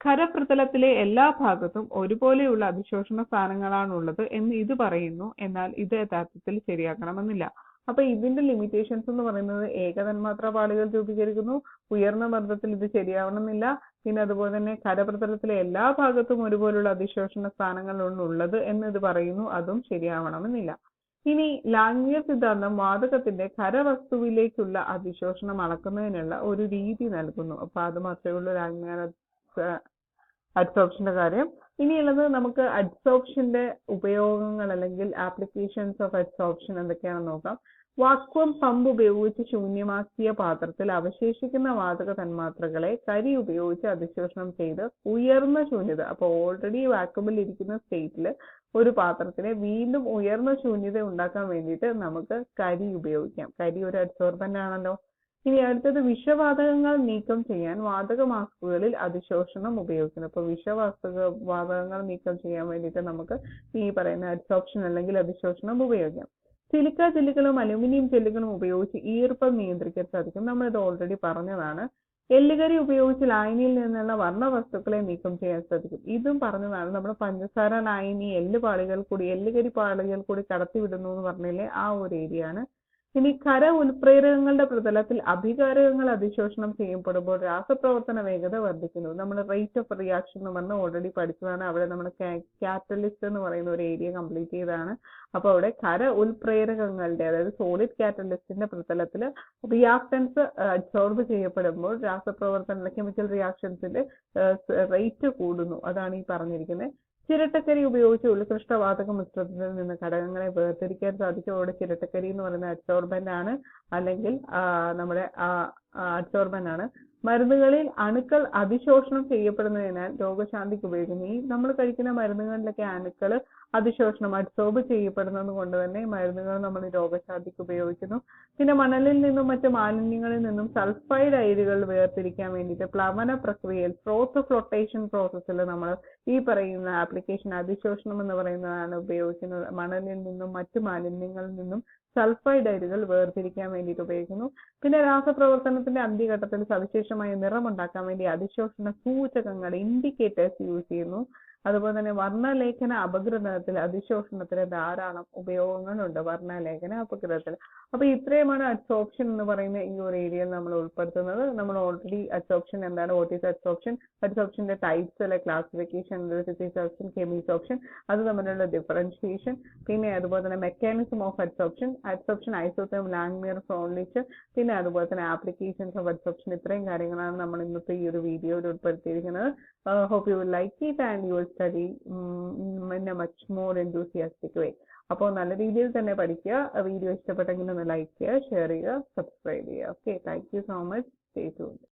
ഖരപ്രതലത്തിലെ എല്ലാ ഭാഗത്തും ഒരുപോലെയുള്ള അതിശോഷണ സ്ഥാനങ്ങളാണുള്ളത് എന്ന് ഇത് പറയുന്നു. എന്നാൽ ഇത് യഥാർത്ഥത്തിൽ ശരിയാക്കണമെന്നില്ല. അപ്പൊ ഇതിന്റെ ലിമിറ്റേഷൻസ് എന്ന് പറയുന്നത് ഏകതന്മാത്രാ പാളികൾ രൂപീകരിക്കുന്നു, ഉയർന്ന മർദ്ദത്തിൽ ഇത് ശരിയാവണമെന്നില്ല, പിന്നെ അതുപോലെ തന്നെ ഖരപ്രതലത്തിലെ എല്ലാ ഭാഗത്തും ഒരുപോലുള്ള അതിശോഷണ സ്ഥാനങ്ങളാണ് ഉള്ളത് എന്ന് ഇത് പറയുന്നു, അതും ശരിയാവണമെന്നില്ല. ഇനി ലാങ്മിയർ സിദ്ധാന്തം വാതകത്തിന്റെ ഖരവസ്തുവിലേക്കുള്ള അതിശോഷണം അളക്കുന്നതിനുള്ള ഒരു രീതി നൽകുന്നു. അപ്പൊ അത് മാത്രമേ ഉള്ളൂ ലാങ്മിയർ അഡ്സോർപ്ഷന്റെ കാര്യം. ഇനിയുള്ളത് നമുക്ക് അഡ്സോർപ്ഷന്റെ ഉപയോഗങ്ങൾ അല്ലെങ്കിൽ ആപ്ലിക്കേഷൻസ് ഓഫ് അഡ്സോർപ്ഷൻ എന്തൊക്കെയാണെന്ന് നോക്കാം. വാക്വം പമ്പ് ഉപയോഗിച്ച് ശൂന്യമാക്കിയ പാത്രത്തിൽ അവശേഷിക്കുന്ന വാതക തന്മാത്രകളെ കരി ഉപയോഗിച്ച് അതിശോഷണം ചെയ്ത് ഉയർന്ന ശൂന്യത, അപ്പൊ ഓൾറെഡി വാക്വമിൽ ഇരിക്കുന്ന സ്റ്റേറ്റിൽ ഒരു പാത്രത്തിനെ വീണ്ടും ഉയർന്ന ശൂന്യത ഉണ്ടാക്കാൻ വേണ്ടിയിട്ട് നമുക്ക് കരി ഉപയോഗിക്കാം. കരി ഒരു അഡ്സോർബന്റ് ആണല്ലോ. ഇനി അടുത്തത് വിഷവാതകങ്ങൾ നീക്കം ചെയ്യാൻ വാതക മാസ്കുകളിൽ അതിശോഷണം ഉപയോഗിക്കുന്നു. അപ്പൊ വാതകങ്ങൾ നീക്കം ചെയ്യാൻ വേണ്ടിയിട്ട് നമുക്ക് ഈ പറയുന്ന അഡ്സോർപ്ഷൻ അല്ലെങ്കിൽ അതിശോഷണം ഉപയോഗിക്കാം. സിലിക്ക ജെല്ലുകളും അലുമിനിയം ജെല്ലുകളും ഉപയോഗിച്ച് ഈർപ്പം നിയന്ത്രിക്കാൻ സാധിക്കും. നമ്മൾ ഇത് ഓൾറെഡി പറഞ്ഞതാണ്. എല്ലുകരി ഉപയോഗിച്ച് ലായനിയിൽ നിന്നുള്ള വർണ്ണവസ്തുക്കളെ നീക്കം ചെയ്യാൻ സാധിക്കും. ഇതും പറഞ്ഞതാണ്. നമ്മൾ പഞ്ചസാര ലായനി എല്ലുകരി പാളികൾ കൂടി കടത്തിവിടുന്നു എന്ന് പറഞ്ഞില്ലേ, ആ ഒരു ഏരിയ ആണ്. ഇനി ഖര ഉൽപ്രേരകങ്ങളുടെ പ്രതലത്തിൽ അഭികാരകങ്ങൾ അതിശോഷണം ചെയ്യപ്പെടുമ്പോൾ രാസപ്രവർത്തന വേഗത വർദ്ധിക്കുന്നു. നമ്മൾ റേറ്റ് ഓഫ് റിയാക്ഷൻ എന്ന് പറഞ്ഞ് ഓൾറെഡി പഠിച്ചതാണ്. അവിടെ നമ്മൾ കാറ്റലിസ്റ്റ് എന്ന് പറയുന്ന ഒരു ഏരിയ കംപ്ലീറ്റ് ചെയ്തതാണ്. അപ്പൊ അവിടെ ഖര ഉൽപ്രേരകങ്ങളുടെ അതായത് സോളിഡ് കാറ്റലിസ്റ്റിന്റെ പ്രതലത്തിൽ റിയാക്ടൻസ് അബ്സോർബ് ചെയ്യപ്പെടുമ്പോൾ രാസപ്രവർത്തന കെമിക്കൽ റിയാക്ഷൻസിന്റെ റേറ്റ് കൂടുന്നു. അതാണ് ഈ പറഞ്ഞിരിക്കുന്നത്. ചിരട്ടക്കരി ഉപയോഗിച്ച് ഉത്കൃഷ്ടവാതക മിശ്രിതത്തിൽ നിന്ന് ഘടകങ്ങളെ വേർതിരിക്കാൻ സാധിക്കും. അവിടെ ചിരട്ടക്കരി എന്ന് പറയുന്ന അഡ്സോർബന്റ് ആണ്, അല്ലെങ്കിൽ നമ്മുടെ അഡ്സോർബന്റ് ആണ്. മരുന്നുകളിൽ അണുക്കൾ അതിശോഷണം ചെയ്യപ്പെടുന്നതിനാൽ രോഗശാന്തിക്ക് ഉപയോഗിക്കുന്നു. ഈ നമ്മൾ കഴിക്കുന്ന മരുന്നുകളിലൊക്കെ അണുക്കൾ അതിശോഷണം അഡ്സോർബ് ചെയ്യപ്പെടുന്നത് കൊണ്ട് തന്നെ മരുന്നുകൾ നമ്മൾ രോഗശാന്തിക്ക് ഉപയോഗിക്കുന്നു. പിന്നെ മണലിൽ നിന്നും മറ്റു മാലിന്യങ്ങളിൽ നിന്നും സൾഫൈഡ് അയിരുകൾ വേർതിരിക്കാൻ വേണ്ടിയിട്ട് പ്ലവന പ്രക്രിയയിൽ ഫ്ലോട്ടേഷൻ പ്രോസസ്സിൽ നമ്മൾ ഈ പറയുന്ന ആപ്ലിക്കേഷൻ അതിശോഷണം എന്ന് പറയുന്നതാണ് ഉപയോഗിക്കുന്നത്. മണലിൽ നിന്നും മറ്റു മാലിന്യങ്ങളിൽ നിന്നും സൾഫൈഡ് അയിരുകൾ വേർതിരിക്കാൻ വേണ്ടിയിട്ട് ഉപയോഗിക്കുന്നു. പിന്നെ രാസപ്രവർത്തനത്തിന്റെ അന്ത്യഘട്ടത്തിൽ സവിശേഷമായ നിറമുണ്ടാക്കാൻ വേണ്ടി അതിശോഷണ സൂചകങ്ങൾ ഇൻഡിക്കേറ്റേഴ്സ് യൂസ് ചെയ്യുന്നു. അതുപോലെ തന്നെ വർണ്ണലേഖന അപഗ്രഥനത്തിൽ അതിശോഷണത്തിന് ധാരാളം ഉപയോഗങ്ങളുണ്ട്. വർണ്ണലേഖന അപഗ്രഥനത്തിൽ. അപ്പൊ ഇത്രയുമാണ് അഡ്സോർപ്ഷൻ എന്ന് പറയുന്ന ഈ ഒരു ഏരിയയിൽ നമ്മൾ ഉൾപ്പെടുത്തുന്നത്. നമ്മൾ ഓൾറെഡി അഡ്സോർപ്ഷൻ എന്താണ്, വാട്ട് ഈസ് അഡ്സോർപ്ഷൻ, അഡ്സോർപ്ഷന്റെ ടൈപ്സ് അല്ലെ ക്ലാസിഫിക്കേഷൻ, ഫിസിക്സ് കെമിക്സ് ഓപ്ഷൻ, അത് തമ്മിലുള്ള ഡിഫറൻഷിയേഷൻ, പിന്നെ അതുപോലെ തന്നെ മെക്കാനിസം ഓഫ് അഡ്സോർപ്ഷൻ, ഐസോതെർം, ലാങ്മിയർ, ഫ്രോൺലിച്ച്, പിന്നെ അതുപോലെ തന്നെ ആപ്ലിക്കേഷൻസ് ഓഫ് അഡ്സോർപ്ഷൻ. ഇത്രയും കാര്യങ്ങളാണ് നമ്മൾ ഇന്നത്തെ ഈ ഒരു വീഡിയോയിൽ ഉൾപ്പെടുത്തിയിരിക്കുന്നത്. Hope you will like it and you will study in a much more enthusiastic way. അപ്പോൾ നല്ല രീതിയിൽ തന്നെ പഠിക്കുക. വീഡിയോ ഇഷ്ടപ്പെട്ടെങ്കിൽ ഒന്ന് ലൈക്ക് ചെയ്യുക, ഷെയർ ചെയ്യുക, സബ്സ്ക്രൈബ് ചെയ്യുക. Okay, thank you so much. Stay tuned.